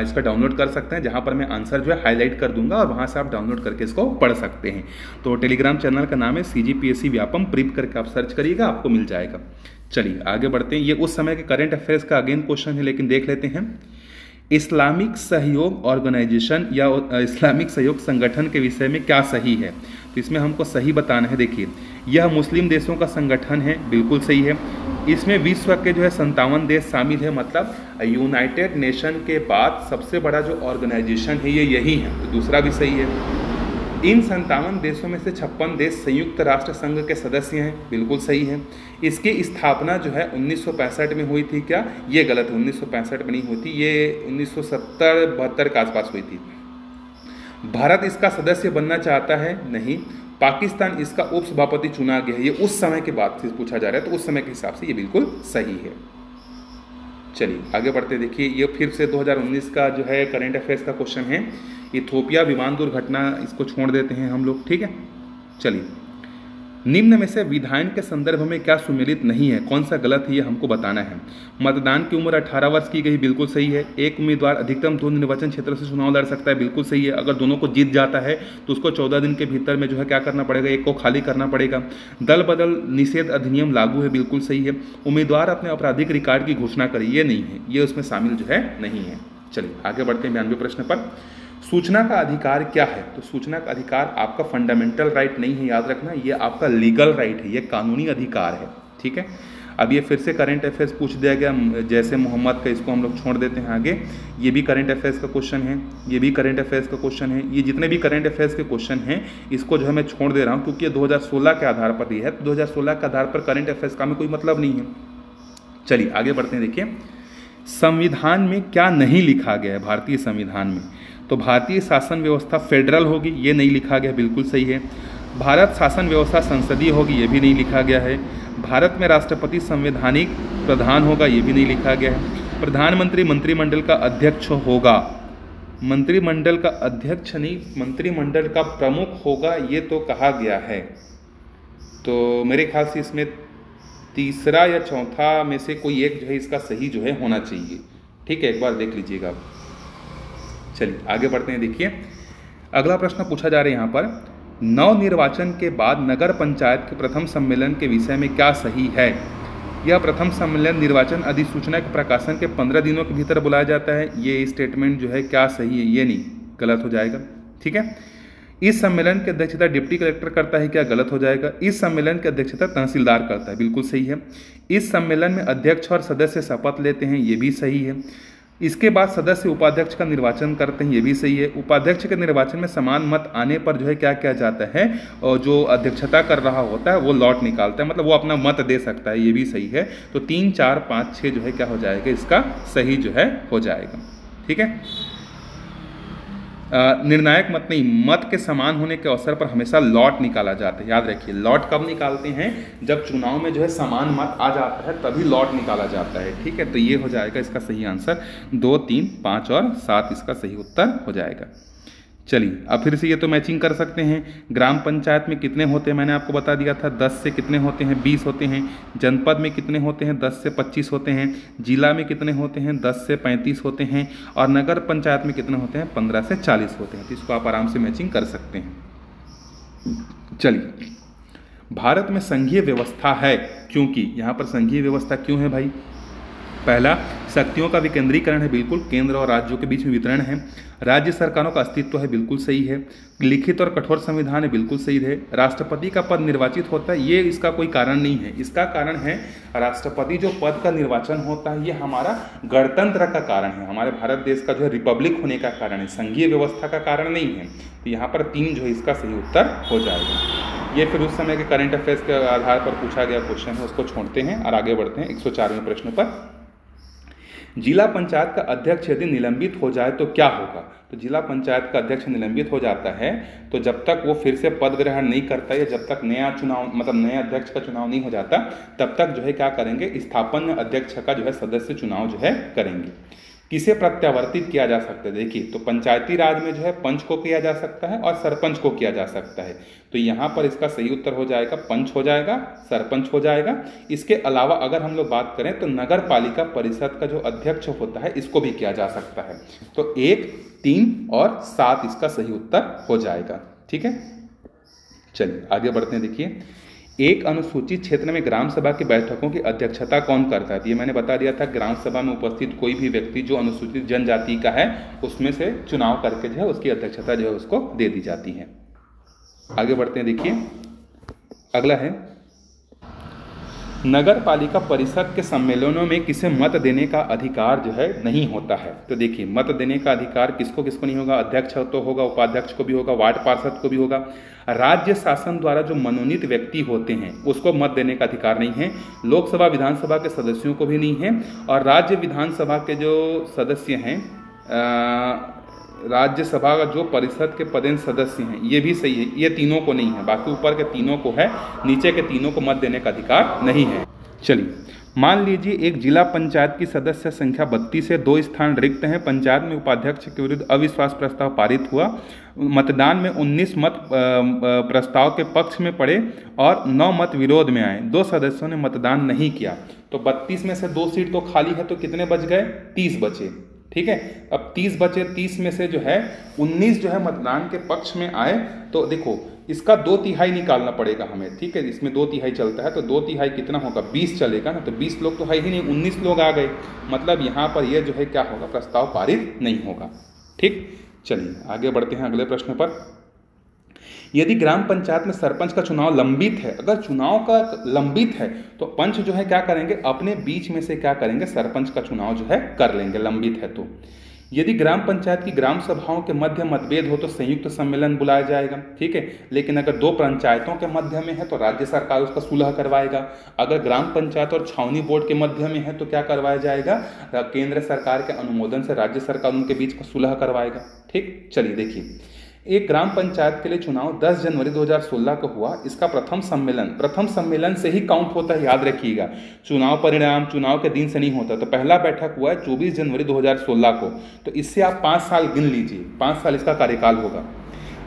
इसका डाउनलोड कर सकते हैं, जहां पर मैं आंसर जो है हाईलाइट कर दूंगा और वहां से आप डाउनलोड करके इसको पढ़ सकते हैं। तो टेलीग्राम चैनल का नाम है CGPSC व्यापम प्रीप करके आप सर्च करिएगा, आपको मिल जाएगा। चलिए आगे बढ़ते हैं। ये उस समय के करंट अफेयर्स का अगेन क्वेश्चन है, लेकिन देख लेते हैं। इस्लामिक सहयोग ऑर्गेनाइजेशन या इस्लामिक सहयोग संगठन के विषय में क्या सही है, तो इसमें हमको सही बताना है। देखिए, यह मुस्लिम देशों का संगठन है, बिल्कुल सही है। इसमें विश्व के जो है 57 देश शामिल है, मतलब यूनाइटेड नेशन के बाद सबसे बड़ा जो ऑर्गेनाइजेशन है ये यही है, तो दूसरा भी सही है। इन 57 देशों में से 56 देश संयुक्त राष्ट्र संघ के सदस्य हैं, बिल्कुल सही है। इसकी स्थापना जो है 1965 में हुई थी क्या? ये गलत है, 1965 में नहीं हुई थी, ये 1970-72 के आसपास हुई थी। भारत इसका सदस्य बनना चाहता है? नहीं। पाकिस्तान इसका उपसभापति चुना गया है, ये उस समय के बाद से पूछा जा रहा है, तो उस समय के हिसाब से ये बिल्कुल सही है। चलिए आगे बढ़ते, देखिए ये फिर से 2019 का जो है करंट अफेयर्स का क्वेश्चन है। इथोपिया विमान दुर्घटना, इसको छोड़ देते हैं हम लोग, ठीक है। चलिए, निम्न में से विधायन के संदर्भ में क्या सुमेलित नहीं है, कौन सा गलत है, ये हमको बताना है। मतदान की उम्र 18 वर्ष की गई, बिल्कुल सही है। एक उम्मीदवार अधिकतम 2 निर्वाचन क्षेत्र से चुनाव लड़ सकता है, बिल्कुल सही है। अगर दोनों को जीत जाता है तो उसको 14 दिन के भीतर में जो है क्या करना पड़ेगा, एक को खाली करना पड़ेगा। दल बदल निषेध अधिनियम लागू है, बिल्कुल सही है। उम्मीदवार अपने आपराधिक रिकॉर्ड की घोषणा करे, ये नहीं है, ये उसमें शामिल जो है नहीं है। चलिए आगे बढ़ते हैं 92वें प्रश्न पर। सूचना का अधिकार क्या है? तो सूचना का अधिकार आपका फंडामेंटल राइट नहीं है, याद रखना, ये आपका लीगल राइट है, ये कानूनी अधिकार है, ठीक है। अब ये फिर से करंट अफेयर्स पूछ दिया गया, जैसे मोहम्मद का, इसको हम लोग छोड़ देते हैं आगे। ये भी करंट अफेयर्स का क्वेश्चन है, ये भी करंट अफेयर्स का क्वेश्चन है। ये जितने भी करंट अफेयर्स के क्वेश्चन हैं इसको जो है मैं छोड़ दे रहा हूँ, क्योंकि ये 2016 के आधार पर ही है, तो 2016 के आधार पर करंट अफेयर्स का हमें कोई मतलब नहीं है। चलिए आगे बढ़ते हैं, देखिए संविधान में क्या नहीं लिखा गया है, भारतीय संविधान में। तो भारतीय शासन व्यवस्था फेडरल होगी, ये नहीं लिखा गया, बिल्कुल सही है। भारत शासन व्यवस्था संसदीय होगी, ये भी नहीं लिखा गया है। भारत में राष्ट्रपति संवैधानिक प्रधान होगा, ये भी नहीं लिखा गया है। प्रधानमंत्री मंत्रिमंडल का अध्यक्ष होगा, मंत्रिमंडल का अध्यक्ष नहीं, मंत्रिमंडल का प्रमुख होगा, ये तो कहा गया है। तो मेरे ख्याल से इसमें तीसरा या चौथा में से कोई एक जो है इसका सही जो है होना चाहिए, ठीक है, एक बार देख लीजिएगा। चलिए आगे बढ़ते हैं, देखिए अगला प्रश्न पूछा जा रहा है यहाँ पर, नव निर्वाचन के बाद नगर पंचायत के प्रथम सम्मेलन के विषय में क्या सही है? यह प्रथम सम्मेलन निर्वाचन अधिसूचना के प्रकाशन के 15 दिनों के भीतर बुलाया जाता है, ये स्टेटमेंट जो है क्या सही है? ये नहीं, गलत हो जाएगा, ठीक है। इस सम्मेलन की अध्यक्षता डिप्टी कलेक्टर करता है, क्या? गलत हो जाएगा। इस सम्मेलन की अध्यक्षता तहसीलदार करता है, बिल्कुल सही है। इस सम्मेलन में अध्यक्ष और सदस्य शपथ लेते हैं, ये भी सही है। इसके बाद सदस्य उपाध्यक्ष का निर्वाचन करते हैं, ये भी सही है। उपाध्यक्ष के निर्वाचन में समान मत आने पर जो है क्या किया जाता है, और जो अध्यक्षता कर रहा होता है वो लॉट निकालता है, मतलब वो अपना मत दे सकता है, ये भी सही है। तो 3, 4, 5, 6 जो है क्या हो जाएगा, इसका सही जो है हो जाएगा, ठीक है। निर्णायक मत नहीं, मत के समान होने के अवसर पर हमेशा लॉट निकाला जाता है, याद रखिए। लॉट कब निकालते हैं? जब चुनाव में जो है समान मत आ जाता है तभी लॉट निकाला जाता है, ठीक है। तो ये हो जाएगा इसका सही आंसर, 2, 3, 5 और 7 इसका सही उत्तर हो जाएगा। चलिए अब फिर से ये तो मैचिंग कर सकते हैं। ग्राम पंचायत में कितने होते हैं, मैंने आपको बता दिया था, 10 से कितने होते हैं, 20 होते हैं। जनपद में कितने होते हैं, 10 से 25 होते हैं। जिला में कितने होते हैं, 10 से 35 होते हैं। और नगर पंचायत में कितने होते हैं, 15 से 40 होते हैं। तो इसको आप आराम से मैचिंग कर सकते हैं। चलिए, भारत में संघीय व्यवस्था है, क्योंकि यहाँ पर संघीय व्यवस्था क्यों है भाई? पहला, शक्तियों का विकेंद्रीकरण है, बिल्कुल, केंद्र और राज्यों के बीच में वितरण है। राज्य सरकारों का अस्तित्व है, बिल्कुल सही है। लिखित और कठोर संविधान है, बिल्कुल सही है। राष्ट्रपति का पद निर्वाचित होता है, ये इसका कोई कारण नहीं है। इसका कारण है राष्ट्रपति जो पद का निर्वाचन होता है ये हमारा गणतंत्र का कारण है, हमारे भारत देश का जो है रिपब्लिक होने का कारण है, संघीय व्यवस्था का कारण नहीं है। तो यहाँ पर 3 जो है इसका सही उत्तर हो जाएगा। ये फिर उस समय के करंट अफेयर्स के आधार पर पूछा गया क्वेश्चन है, उसको छोड़ते हैं और आगे बढ़ते हैं 104वें प्रश्न पर। जिला पंचायत का अध्यक्ष यदि निलंबित हो जाए तो क्या होगा? तो जिला पंचायत का अध्यक्ष निलंबित हो जाता है तो जब तक वो फिर से पद ग्रहण नहीं करता या जब तक नया चुनाव, मतलब नए अध्यक्ष का चुनाव नहीं हो जाता, तब तक जो है क्या करेंगे, स्थापन अध्यक्ष का जो है सदस्य चुनाव जो है करेंगे। किसे प्रत्यावर्तित किया जा सकता है? देखिए, तो पंचायती राज में जो है पंच को किया जा सकता है और सरपंच को किया जा सकता है। तो यहाँ पर इसका सही उत्तर हो जाएगा पंच हो जाएगा, सरपंच हो जाएगा। इसके अलावा अगर हम लोग बात करें तो नगर पालिका परिषद का जो अध्यक्ष होता है इसको भी किया जा सकता है। तो 1, 3 और 7 इसका सही उत्तर हो जाएगा, ठीक है। चलिए आगे बढ़ते हैं। देखिए, एक अनुसूचित क्षेत्र में ग्राम सभा की बैठकों की अध्यक्षता कौन करता है? ये मैंने बता दिया था, ग्राम सभा में उपस्थित कोई भी व्यक्ति जो अनुसूचित जनजाति का है उसमें से चुनाव करके जो है उसकी अध्यक्षता जो है उसको दे दी जाती है। आगे बढ़ते हैं। देखिए अगला है, नगर पालिका परिषद के सम्मेलनों में किसे मत देने का अधिकार जो है नहीं होता है। तो देखिए, मत देने का अधिकार किसको किसको नहीं होगा, अध्यक्ष तो होगा, उपाध्यक्ष को भी होगा, वार्ड पार्षद को भी होगा। राज्य शासन द्वारा जो मनोनीत व्यक्ति होते हैं उसको मत देने का अधिकार नहीं है। लोकसभा विधानसभा के सदस्यों को भी नहीं है। और राज्य विधानसभा के जो सदस्य हैं, राज्यसभा का जो परिषद के पदेन सदस्य हैं, ये भी सही है, ये तीनों को नहीं है। बाकी ऊपर के तीनों को है, नीचे के तीनों को मत देने का अधिकार नहीं है। चलिए, मान लीजिए एक जिला पंचायत की सदस्य संख्या 32 है, 2 स्थान रिक्त हैं। पंचायत में उपाध्यक्ष के विरुद्ध अविश्वास प्रस्ताव पारित हुआ। मतदान में 19 मत प्रस्ताव के पक्ष में पड़े और 9 मत विरोध में आए। 2 सदस्यों ने मतदान नहीं किया। तो 32 में से 2 सीट तो खाली है, तो कितने बच गए, 30 बचे। ठीक है, अब 30 बचे, 30 में से जो है 19 जो है मतदान के पक्ष में आए। तो देखो, इसका 2/3 निकालना पड़ेगा हमें। ठीक है, इसमें 2/3 चलता है, तो 2/3 कितना होगा, 20 चलेगा ना। तो 20 लोग तो है ही नहीं, 19 लोग आ गए, मतलब यहाँ पर ये जो है क्या होगा, प्रस्ताव पारित नहीं होगा। ठीक, चलिए आगे बढ़ते हैं अगले प्रश्न पर। यदि ग्राम पंचायत में सरपंच का चुनाव लंबित है, अगर चुनाव का लंबित है तो पंच जो है क्या करेंगे, अपने बीच में से क्या करेंगे, सरपंच का चुनाव जो है कर लेंगे, लंबित है तो। यदि ग्राम पंचायत की ग्राम सभाओं के मध्य मतभेद हो तो संयुक्त सम्मेलन बुलाया जाएगा। ठीक है, लेकिन अगर 2 पंचायतों के मध्य में है तो राज्य सरकार उसका सुलह करवाएगा। अगर ग्राम पंचायत और छावनी बोर्ड के मध्य में है तो क्या करवाया जाएगा, केंद्र सरकार के अनुमोदन से राज्य सरकार उनके बीच का सुलह करवाएगा। ठीक, चलिए देखिए, एक ग्राम पंचायत के लिए चुनाव 10 जनवरी 2016 को हुआ। इसका प्रथम सम्मेलन से ही काउंट होता है, याद रखिएगा। चुनाव परिणाम चुनाव के दिन से नहीं होता। तो पहला बैठक हुआ है 24 जनवरी 2016 को। तो इससे आप 5 साल गिन लीजिए, 5 साल इसका कार्यकाल होगा।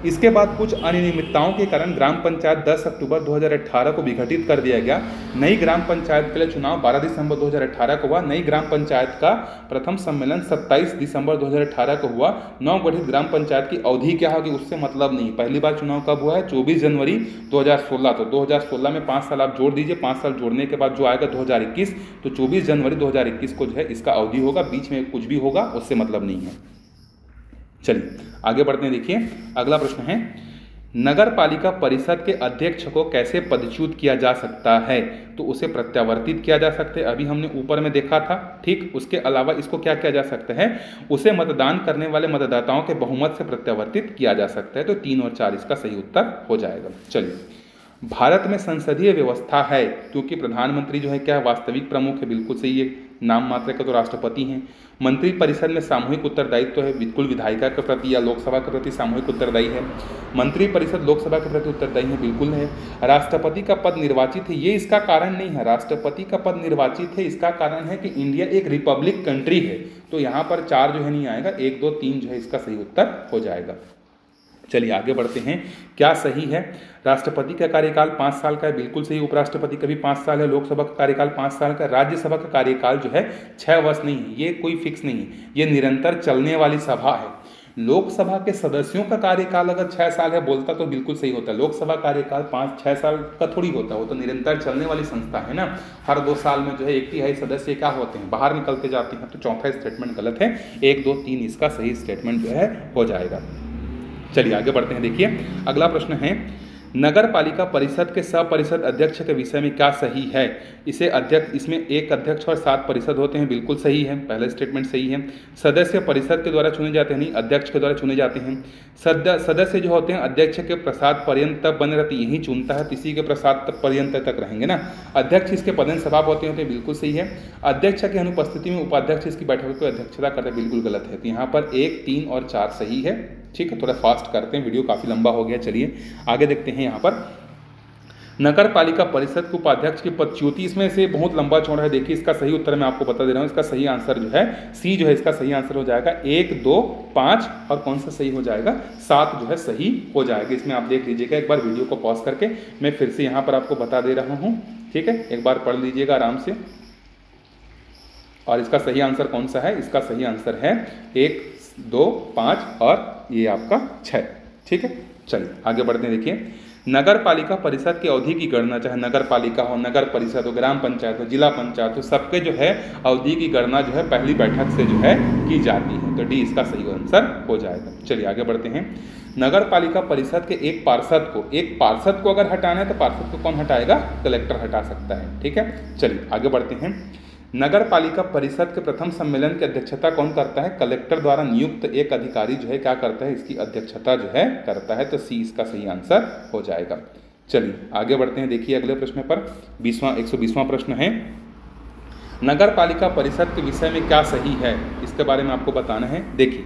इसके बाद कुछ अनियमितताओं के कारण ग्राम पंचायत 10 अक्टूबर 2018 को विघटित कर दिया गया। नई ग्राम पंचायत के लिए चुनाव 12 दिसंबर 2018 को हुआ। नई ग्राम पंचायत का प्रथम सम्मेलन 27 दिसंबर 2018 को हुआ। नवगठित ग्राम पंचायत की अवधि क्या होगी, उससे मतलब नहीं। पहली बार चुनाव कब हुआ है, 24 जनवरी 2016। तो 2016 में 5 साल आप जोड़ दीजिए, 5 साल जोड़ने के बाद जो आएगा 2021, तो 24 जनवरी 2021 को जो है इसका अवधि होगा। बीच में कुछ भी होगा उससे मतलब नहीं है। चलिए आगे बढ़ते हैं। देखिए अगला प्रश्न है, नगर पालिका परिषद के अध्यक्ष को कैसे पदच्युत किया जा सकता है। तो उसे प्रत्यावर्तित किया जा सकता है, अभी हमने ऊपर में देखा था। ठीक, उसके अलावा इसको क्या किया जा सकता है, उसे मतदान करने वाले मतदाताओं के बहुमत से प्रत्यावर्तित किया जा सकता है। तो 3 और 4 इसका सही उत्तर हो जाएगा। चलिए, भारत में संसदीय व्यवस्था है क्योंकि प्रधानमंत्री जो है क्या वास्तविक प्रमुख है, बिल्कुल सही है। नाम मात्र के तो राष्ट्रपति हैं। मंत्री परिषद में सामूहिक उत्तरदायित्व तो है, बिल्कुल विधायिका के प्रति या लोकसभा के प्रति सामूहिक उत्तरदायी है। मंत्री परिषद लोकसभा के प्रति उत्तरदायी है, बिल्कुल है। राष्ट्रपति का पद निर्वाचित है, ये इसका कारण नहीं है। राष्ट्रपति का पद निर्वाचित है, इसका कारण है कि इंडिया एक रिपब्लिक कंट्री है। तो यहाँ पर 4 जो है नहीं आएगा, 1, 2, 3 जो है इसका सही उत्तर हो जाएगा। चलिए आगे बढ़ते हैं। क्या सही है, राष्ट्रपति का कार्यकाल 5 साल का है, बिल्कुल सही। उपराष्ट्रपति का भी 5 साल है। लोकसभा का कार्यकाल 5 साल का। राज्यसभा का कार्यकाल जो है 6 वर्ष नहीं है, ये कोई फिक्स नहीं है, ये निरंतर चलने वाली सभा है। लोकसभा के सदस्यों का कार्यकाल अगर 6 साल है बोलता तो बिल्कुल सही होता है। लोकसभा कार्यकाल 5-6 साल का थोड़ी होता है, वो तो निरंतर चलने वाली संस्था है ना। हर 2 साल में जो है 1/3 सदस्य क्या होते हैं, बाहर निकलते जाते हैं। तो चौथा स्टेटमेंट गलत है, 1, 2, 3 इसका सही स्टेटमेंट जो है हो जाएगा। चलिए आगे बढ़ते हैं। देखिए अगला प्रश्न है, नगर पालिका परिषद के सपरिषद अध्यक्ष के विषय में क्या सही है। इसे अध्यक्ष, इसमें 1 अध्यक्ष और 7 परिषद होते हैं, बिल्कुल सही है, पहला स्टेटमेंट सही है। सदस्य परिषद के द्वारा चुने जाते हैं, नहीं अध्यक्ष के द्वारा चुने जाते हैं। सदस्य जो होते हैं अध्यक्ष के प्रसाद पर्यंत तक बने रहते, यही चुनता है, किसी के प्रसाद पर्यंत तक रहेंगे ना। अध्यक्ष इसके पदेन सभापति होते हैं, बिल्कुल सही है। अध्यक्ष की अनुपस्थिति में उपाध्यक्ष इसकी बैठक की अध्यक्षता करते हैं, बिल्कुल गलत है। तो यहाँ पर 1, 3 और 4 सही है। ठीक है, थोड़ा फास्ट करते हैं, वीडियो काफ़ी लंबा हो गया। चलिए आगे देखते हैं। यहाँ पर नगर पालिका परिषद के उपाध्यक्ष की पदच्युति, इसमें से बहुत लंबा चौड़ा है। देखिए इसका सही उत्तर मैं आपको बता दे रहा हूँ। इसका सही आंसर जो है सी जो है इसका सही आंसर हो जाएगा। 1, 2, 5 और कौन सा सही हो जाएगा, 7 जो है सही हो जाएगा। इसमें आप देख लीजिएगा, एक बार वीडियो को पॉज करके मैं फिर से यहाँ पर आपको बता दे रहा हूँ। ठीक है, एक बार पढ़ लीजिएगा आराम से। और इसका सही आंसर कौन सा है, इसका सही आंसर है 1, 2, 5 और ये आपका 6। ठीक है, चलिए आगे बढ़ते हैं। देखिए नगर पालिका परिषद की अवधि की गणना, चाहे नगर पालिका हो, नगर परिषद हो, ग्राम पंचायत हो, जिला पंचायत हो, सबके जो है अवधि की गणना जो है पहली बैठक से जो है की जाती है। तो डी इसका सही आंसर हो जाएगा। चलिए आगे बढ़ते हैं। नगर पालिका परिषद के एक पार्षद को अगर हटाना है तो पार्षद को कौन हटाएगा? कलेक्टर हटा सकता है। ठीक है, चलिए आगे बढ़ते हैं। नगर पालिका परिषद के प्रथम सम्मेलन की अध्यक्षता कौन करता है? कलेक्टर द्वारा नियुक्त एक अधिकारी जो है क्या करता है? इसकी अध्यक्षता जो है करता है। तो सी इसका सही आंसर हो जाएगा। चलिए आगे बढ़ते हैं। देखिए अगले प्रश्न पर 120वां प्रश्न है, नगर पालिका परिषद के विषय में क्या सही है, इसके बारे में आपको बताना है। देखिए,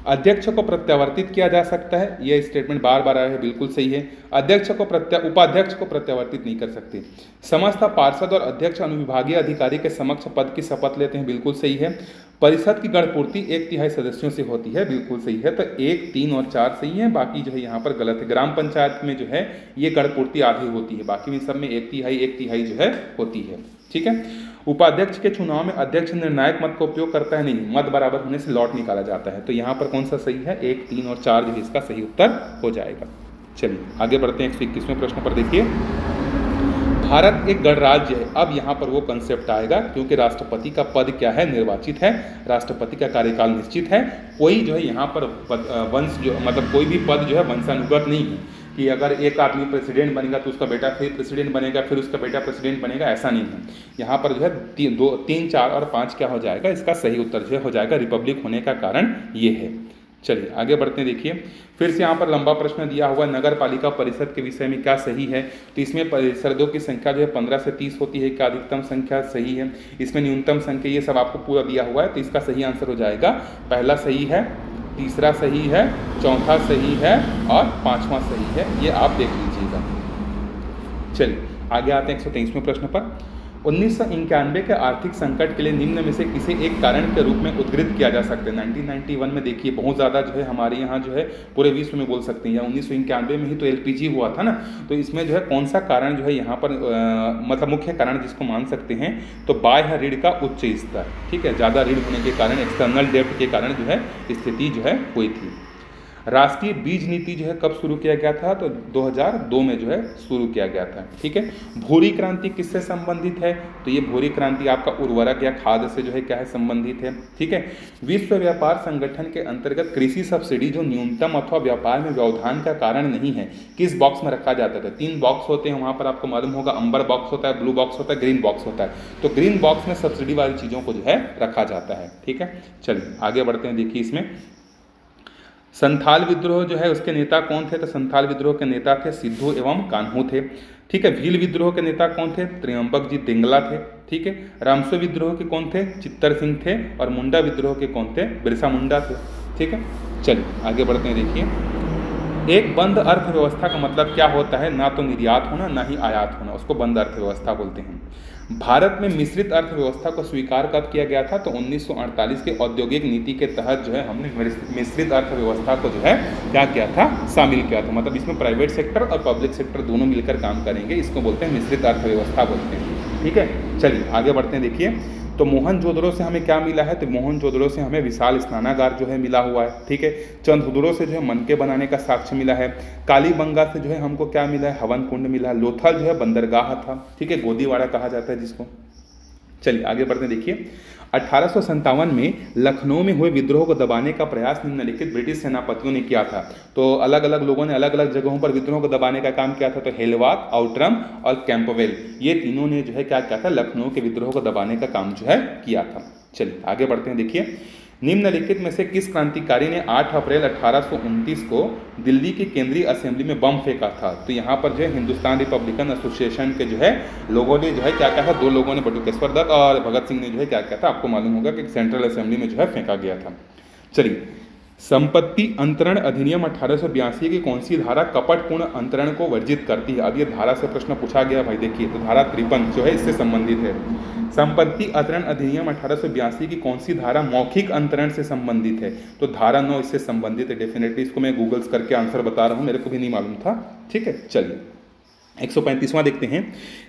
अध्यक्ष को प्रत्यावर्तित किया जा सकता है, यह स्टेटमेंट बार बार आया है, बिल्कुल सही है। अध्यक्ष को उपाध्यक्ष को प्रत्यावर्तित नहीं कर सकते। समस्त पार्षद और अध्यक्ष अनुविभागीय अधिकारी के समक्ष पद की शपथ लेते हैं, बिल्कुल सही है। परिषद की गणपूर्ति 1/3 सदस्यों से होती है, बिल्कुल सही है। तो 1, 3 और 4 सही है, बाकी जो है यहाँ पर गलत है। ग्राम पंचायत में जो है ये गणपूर्ति आधी होती है, बाकी में सब में 1/3 जो है होती है। ठीक है। उपाध्यक्ष के चुनाव में अध्यक्ष निर्णायक मत का उपयोग करता है? नहीं, मत बराबर होने से लॉट निकाला जाता है। तो यहाँ पर कौन सा सही है? 1, 3 और 4 जो है इसका सही उत्तर हो जाएगा। चलिए आगे बढ़ते हैं। 121वें प्रश्न पर देखिए, भारत एक गणराज्य है। अब यहाँ पर वो कंसेप्ट आएगा, क्योंकि राष्ट्रपति का पद क्या है? निर्वाचित है। राष्ट्रपति का कार्यकाल निश्चित है। कोई जो है यहाँ पर वंश जो मतलब कोई भी पद जो है वंशानुगत नहीं है कि अगर एक आदमी प्रेसिडेंट बनेगा तो उसका बेटा फिर प्रेसिडेंट बनेगा, फिर उसका बेटा प्रेसिडेंट बनेगा, ऐसा नहीं है। यहाँ पर जो है 3, 4 और 5 क्या हो जाएगा? इसका सही उत्तर जो हो जाएगा। रिपब्लिक होने का कारण ये है। चलिए आगे बढ़ते हैं। देखिए फिर से यहाँ पर लंबा प्रश्न दिया हुआ, नगर पालिका परिषद के विषय में क्या सही है? तो इसमें परिषदों की संख्या जो है 15 से 30 होती है। क्या अधिकतम संख्या सही है? इसमें न्यूनतम संख्या, ये सब आपको पूरा दिया हुआ है। तो इसका सही आंसर हो जाएगा, पहला सही है, तीसरा सही है, चौथा सही है और 5वां सही है। ये आप देख लीजिएगा। चलिए आगे आते हैं 123वें प्रश्न पर। 1991 के आर्थिक संकट के लिए निम्न में से किसी एक कारण के रूप में उद्धृत किया जा सकता है। 1991 में देखिए बहुत ज़्यादा जो है हमारे यहाँ जो है पूरे विश्व में बोल सकते हैं, या 1991 में ही तो LPG हुआ था ना। तो इसमें जो है कौन सा कारण जो है यहाँ पर मतलब मुख्य कारण जिसको मान सकते हैं, तो बाह्य ऋण का उच्च स्तर। ठीक है, ज़्यादा ऋण होने के कारण, एक्सटर्नल डेब्ट के कारण जो है स्थिति जो है हुई थी। राष्ट्रीय बीज नीति जो है कब शुरू किया गया था? तो 2002 में जो है शुरू किया गया था। ठीक है। भूरी क्रांति किससे संबंधित है? तो ये भूरी क्रांति आपका उर्वरक या खाद से जो है क्या है? संबंधित है। ठीक है। विश्व व्यापार संगठन के अंतर्गत कृषि सब्सिडी जो न्यूनतम अथवा व्यापार में व्यवधान का कारण नहीं है, किस बॉक्स में रखा जाता है? 3 बॉक्स होते हैं वहाँ पर, आपको मालूम होगा। अंबर बॉक्स होता है, ब्लू बॉक्स होता है, ग्रीन बॉक्स होता है। तो ग्रीन बॉक्स में सब्सिडी वाली चीज़ों को जो है रखा जाता है। ठीक है। चलिए आगे बढ़ते हैं। देखिए इसमें संथाल विद्रोह जो है उसके नेता कौन थे? तो संथाल विद्रोह के नेता थे सिद्धू एवं कान्हू थे। ठीक है। भील विद्रोह के नेता कौन थे? त्र्यंबक जी तिंगला थे। ठीक है। रामसो विद्रोह के कौन थे? चित्तर सिंह थे। और मुंडा विद्रोह के कौन थे? बिरसा मुंडा थे। ठीक है। चलिए आगे बढ़ते हैं। देखिए एक बंद अर्थव्यवस्था का मतलब क्या होता है? ना तो निर्यात होना ना ही आयात होना, उसको बंद अर्थव्यवस्था बोलते हैं। भारत में मिश्रित अर्थव्यवस्था को स्वीकार कब किया गया था? तो 1948 के औद्योगिक नीति के तहत जो है हमने मिश्रित अर्थव्यवस्था को जो है क्या किया था? शामिल किया था। मतलब इसमें प्राइवेट सेक्टर और पब्लिक सेक्टर दोनों मिलकर काम करेंगे, इसको बोलते हैं मिश्रित अर्थव्यवस्था बोलते हैं। ठीक है। चलिए आगे बढ़ते हैं। देखिए तो मोहनजोदड़ो से हमें क्या मिला है? तो मोहनजोदड़ो से हमें विशाल स्नानागार जो है मिला हुआ है। ठीक है। चंदहुदड़ो से जो है मनके बनाने का साक्ष्य मिला है। कालीबंगा से जो है हमको क्या मिला है? हवन कुंड मिला है। लोथल जो है बंदरगाह था। ठीक है। गोदीवाड़ा कहा जाता है जिसको। चलिए आगे बढ़ते हैं। देखिए 1857 में लखनऊ में हुए विद्रोह को दबाने का प्रयास निम्नलिखित ब्रिटिश सेनापतियों ने किया था। तो अलग अलग लोगों ने अलग अलग जगहों पर विद्रोह को दबाने का काम किया था। तो हेलवात, आउटरम और कैंपवेल, ये तीनों ने जो है क्या किया था? लखनऊ के विद्रोह को दबाने का काम जो है किया था। चलिए आगे बढ़ते हैं। देखिए निम्नलिखित में से किस क्रांतिकारी ने 8 अप्रैल 1829 को दिल्ली की केंद्रीय असेंबली में बम फेंका था? तो यहाँ पर जो है हिंदुस्तान रिपब्लिकन एसोसिएशन के जो है लोगों ने जो है क्या किया था? 2 लोगों ने, बटुकेश्वर दत्त और भगत सिंह ने जो है क्या किया था? आपको मालूम होगा कि सेंट्रल असेंबली में जो है फेंका गया था। चलिए संपत्ति अंतरण अधिनियम 1882 की कौन सी धारा कपटपूर्ण अंतरण को वर्जित करती है? अब ये धारा से प्रश्न पूछा गया भाई। देखिए तो धारा 53 जो है इससे संबंधित है। संपत्ति अंतरण अधिनियम 1882 की कौन सी धारा मौखिक अंतरण से संबंधित है? तो धारा 9 इससे संबंधित है। डेफिनेटली इसको मैं गूगल्स करके आंसर बता रहा हूँ, मेरे को भी नहीं मालूम था। ठीक है। चलिए 135वां देखते हैं।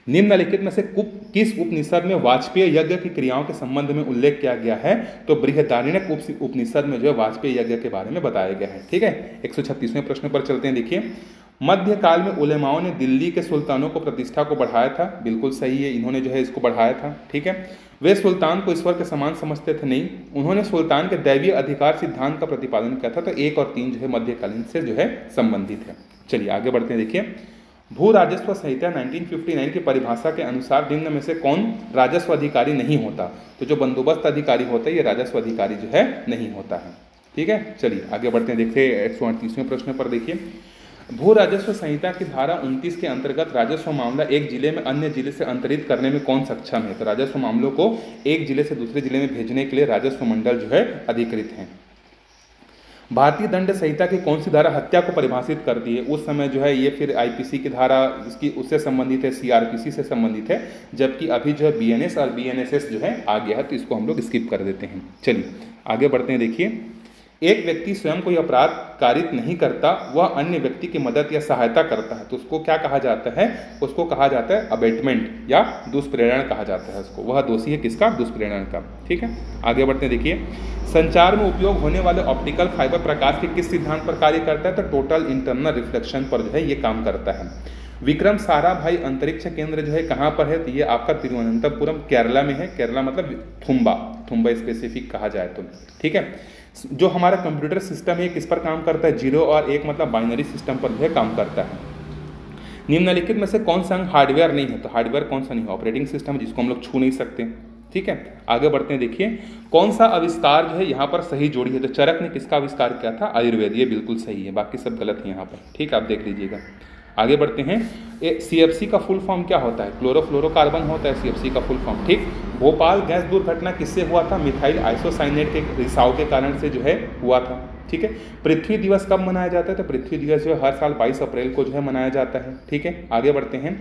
निम्नलिखित में से किस उपनिषद में वाजपेय यज्ञ की क्रियाओं के संबंध में उल्लेख किया गया है? तो बृहदारण्यक उपनिषद में जो है वाजपेय यज्ञ के बारे में बताया गया है। ठीक है। 136वें प्रश्न पर चलते हैं। देखिए मध्यकाल में उलेमाओं ने दिल्ली के सुल्तानों को प्रतिष्ठा को बढ़ाया था, बिल्कुल सही है, इन्होंने जो है इसको बढ़ाया था, ठीक है। वे सुल्तान को ईश्वर के समान समझते थे, नहीं, उन्होंने सुल्तान के दैवीय अधिकार सिद्धांत का प्रतिपादन किया था। तो 1 और 3 जो है मध्यकालीन से जो है संबंधित है। चलिए आगे बढ़ते हैं। देखिए, भू राजस्व संहिता 1959 की परिभाषा के अनुसार निम्न में से कौन राजस्व अधिकारी नहीं होता? तो जो बंदोबस्त अधिकारी होता है ये राजस्व अधिकारी जो है नहीं होता है, ठीक है। चलिए आगे बढ़ते हैं। देखिए 138वें प्रश्न पर देखिए, भू राजस्व संहिता की धारा 29 के अंतर्गत राजस्व मामला एक जिले में अन्य जिले से अंतरित करने में कौन सक्षम है? तो राजस्व मामलों को एक जिले से दूसरे जिले में भेजने के लिए राजस्व मंडल जो है अधिकृत हैं। भारतीय दंड संहिता की कौन सी धारा हत्या को परिभाषित करती है? उस समय जो है ये फिर आईपीसी की धारा इसकी उससे संबंधित है, सीआरपीसी से संबंधित है, जबकि अभी जो है बीएनएस और बीएनएसएस जो है आ गया है, तो इसको हम लोग स्किप कर देते हैं। चलिए आगे बढ़ते हैं। देखिए, एक व्यक्ति स्वयं कोई अपराध कारित नहीं करता, वह अन्य व्यक्ति की मदद या सहायता करता है, तो उसको क्या कहा जाता है? उसको कहा जाता है अबेटमेंट या दुष्प्रेरण कहा जाता है उसको। वह दोषी है किसका? दुष्प्रेरण का, ठीक है। आगे बढ़ते हैं। देखिए, संचार में उपयोग होने वाले ऑप्टिकल फाइबर प्रकाश के किस सिद्धांत पर कार्य करता है? तो टोटल इंटरनल रिफ्लेक्शन पर जो है ये काम करता है। विक्रम साराभाई अंतरिक्ष केंद्र जो है कहाँ पर है? तो ये आपका तिरुवनंतपुरम केरला में है। केरला मतलब थुम्बा स्पेसिफिक कहा जाए तो, ठीक है। जो हमारा कंप्यूटर सिस्टम है किस पर काम करता है? 0 और 1 मतलब बाइनरी सिस्टम पर जो है काम करता है। निम्नलिखित में से कौन सा अंग हार्डवेयर नहीं है? तो हार्डवेयर कौन सा नहीं है? ऑपरेटिंग सिस्टम, जिसको हम लोग छू नहीं सकते, ठीक है। आगे बढ़ते हैं। देखिए, कौन सा आविष्कार जो है यहाँ पर सही जोड़ी है? तो चरक ने किसका आविष्कार किया था? आयुर्वेद, ये बिल्कुल सही है, बाकी सब गलत है यहाँ पर, ठीक है, आप देख लीजिएगा। आगे बढ़ते हैं। सीएफसी का फुल फॉर्म क्या होता है? क्लोरोफ्लोरोकार्बन होता है सीएफसी का फुल फॉर्म, ठीक। भोपाल गैस दुर्घटना किससे हुआ था? मिथाइल आइसोसाइनेट के रिसाव के कारण से जो है हुआ था, ठीक है। पृथ्वी दिवस कब मनाया जाता है? तो पृथ्वी दिवस जो है हर साल 22 अप्रैल को जो है मनाया जाता है, ठीक है। आगे बढ़ते हैं।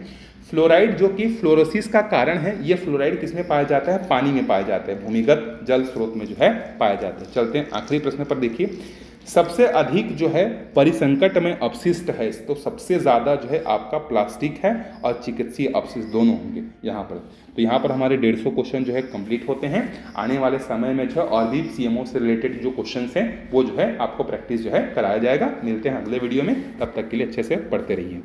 फ्लोराइड जो कि फ्लोरोसिस का कारण है, ये फ्लोराइड किसमें पाया जाता है? पानी में पाया जाता है, भूमिगत जल स्रोत में जो है पाया जाता है। चलते हैं आखिरी प्रश्न पर। देखिए, सबसे अधिक जो है परिसंकट में अपशिष्ट है, तो सबसे ज़्यादा जो है आपका प्लास्टिक है और चिकित्सीय अपशिष्ट दोनों होंगे यहाँ पर। तो यहाँ पर हमारे 150 क्वेश्चन जो है कंप्लीट होते हैं। आने वाले समय में जो है और भी सीएमओ से रिलेटेड जो क्वेश्चन हैं वो जो है आपको प्रैक्टिस जो है कराया जाएगा। मिलते हैं अगले वीडियो में, तब तक के लिए अच्छे से पढ़ते रहिए।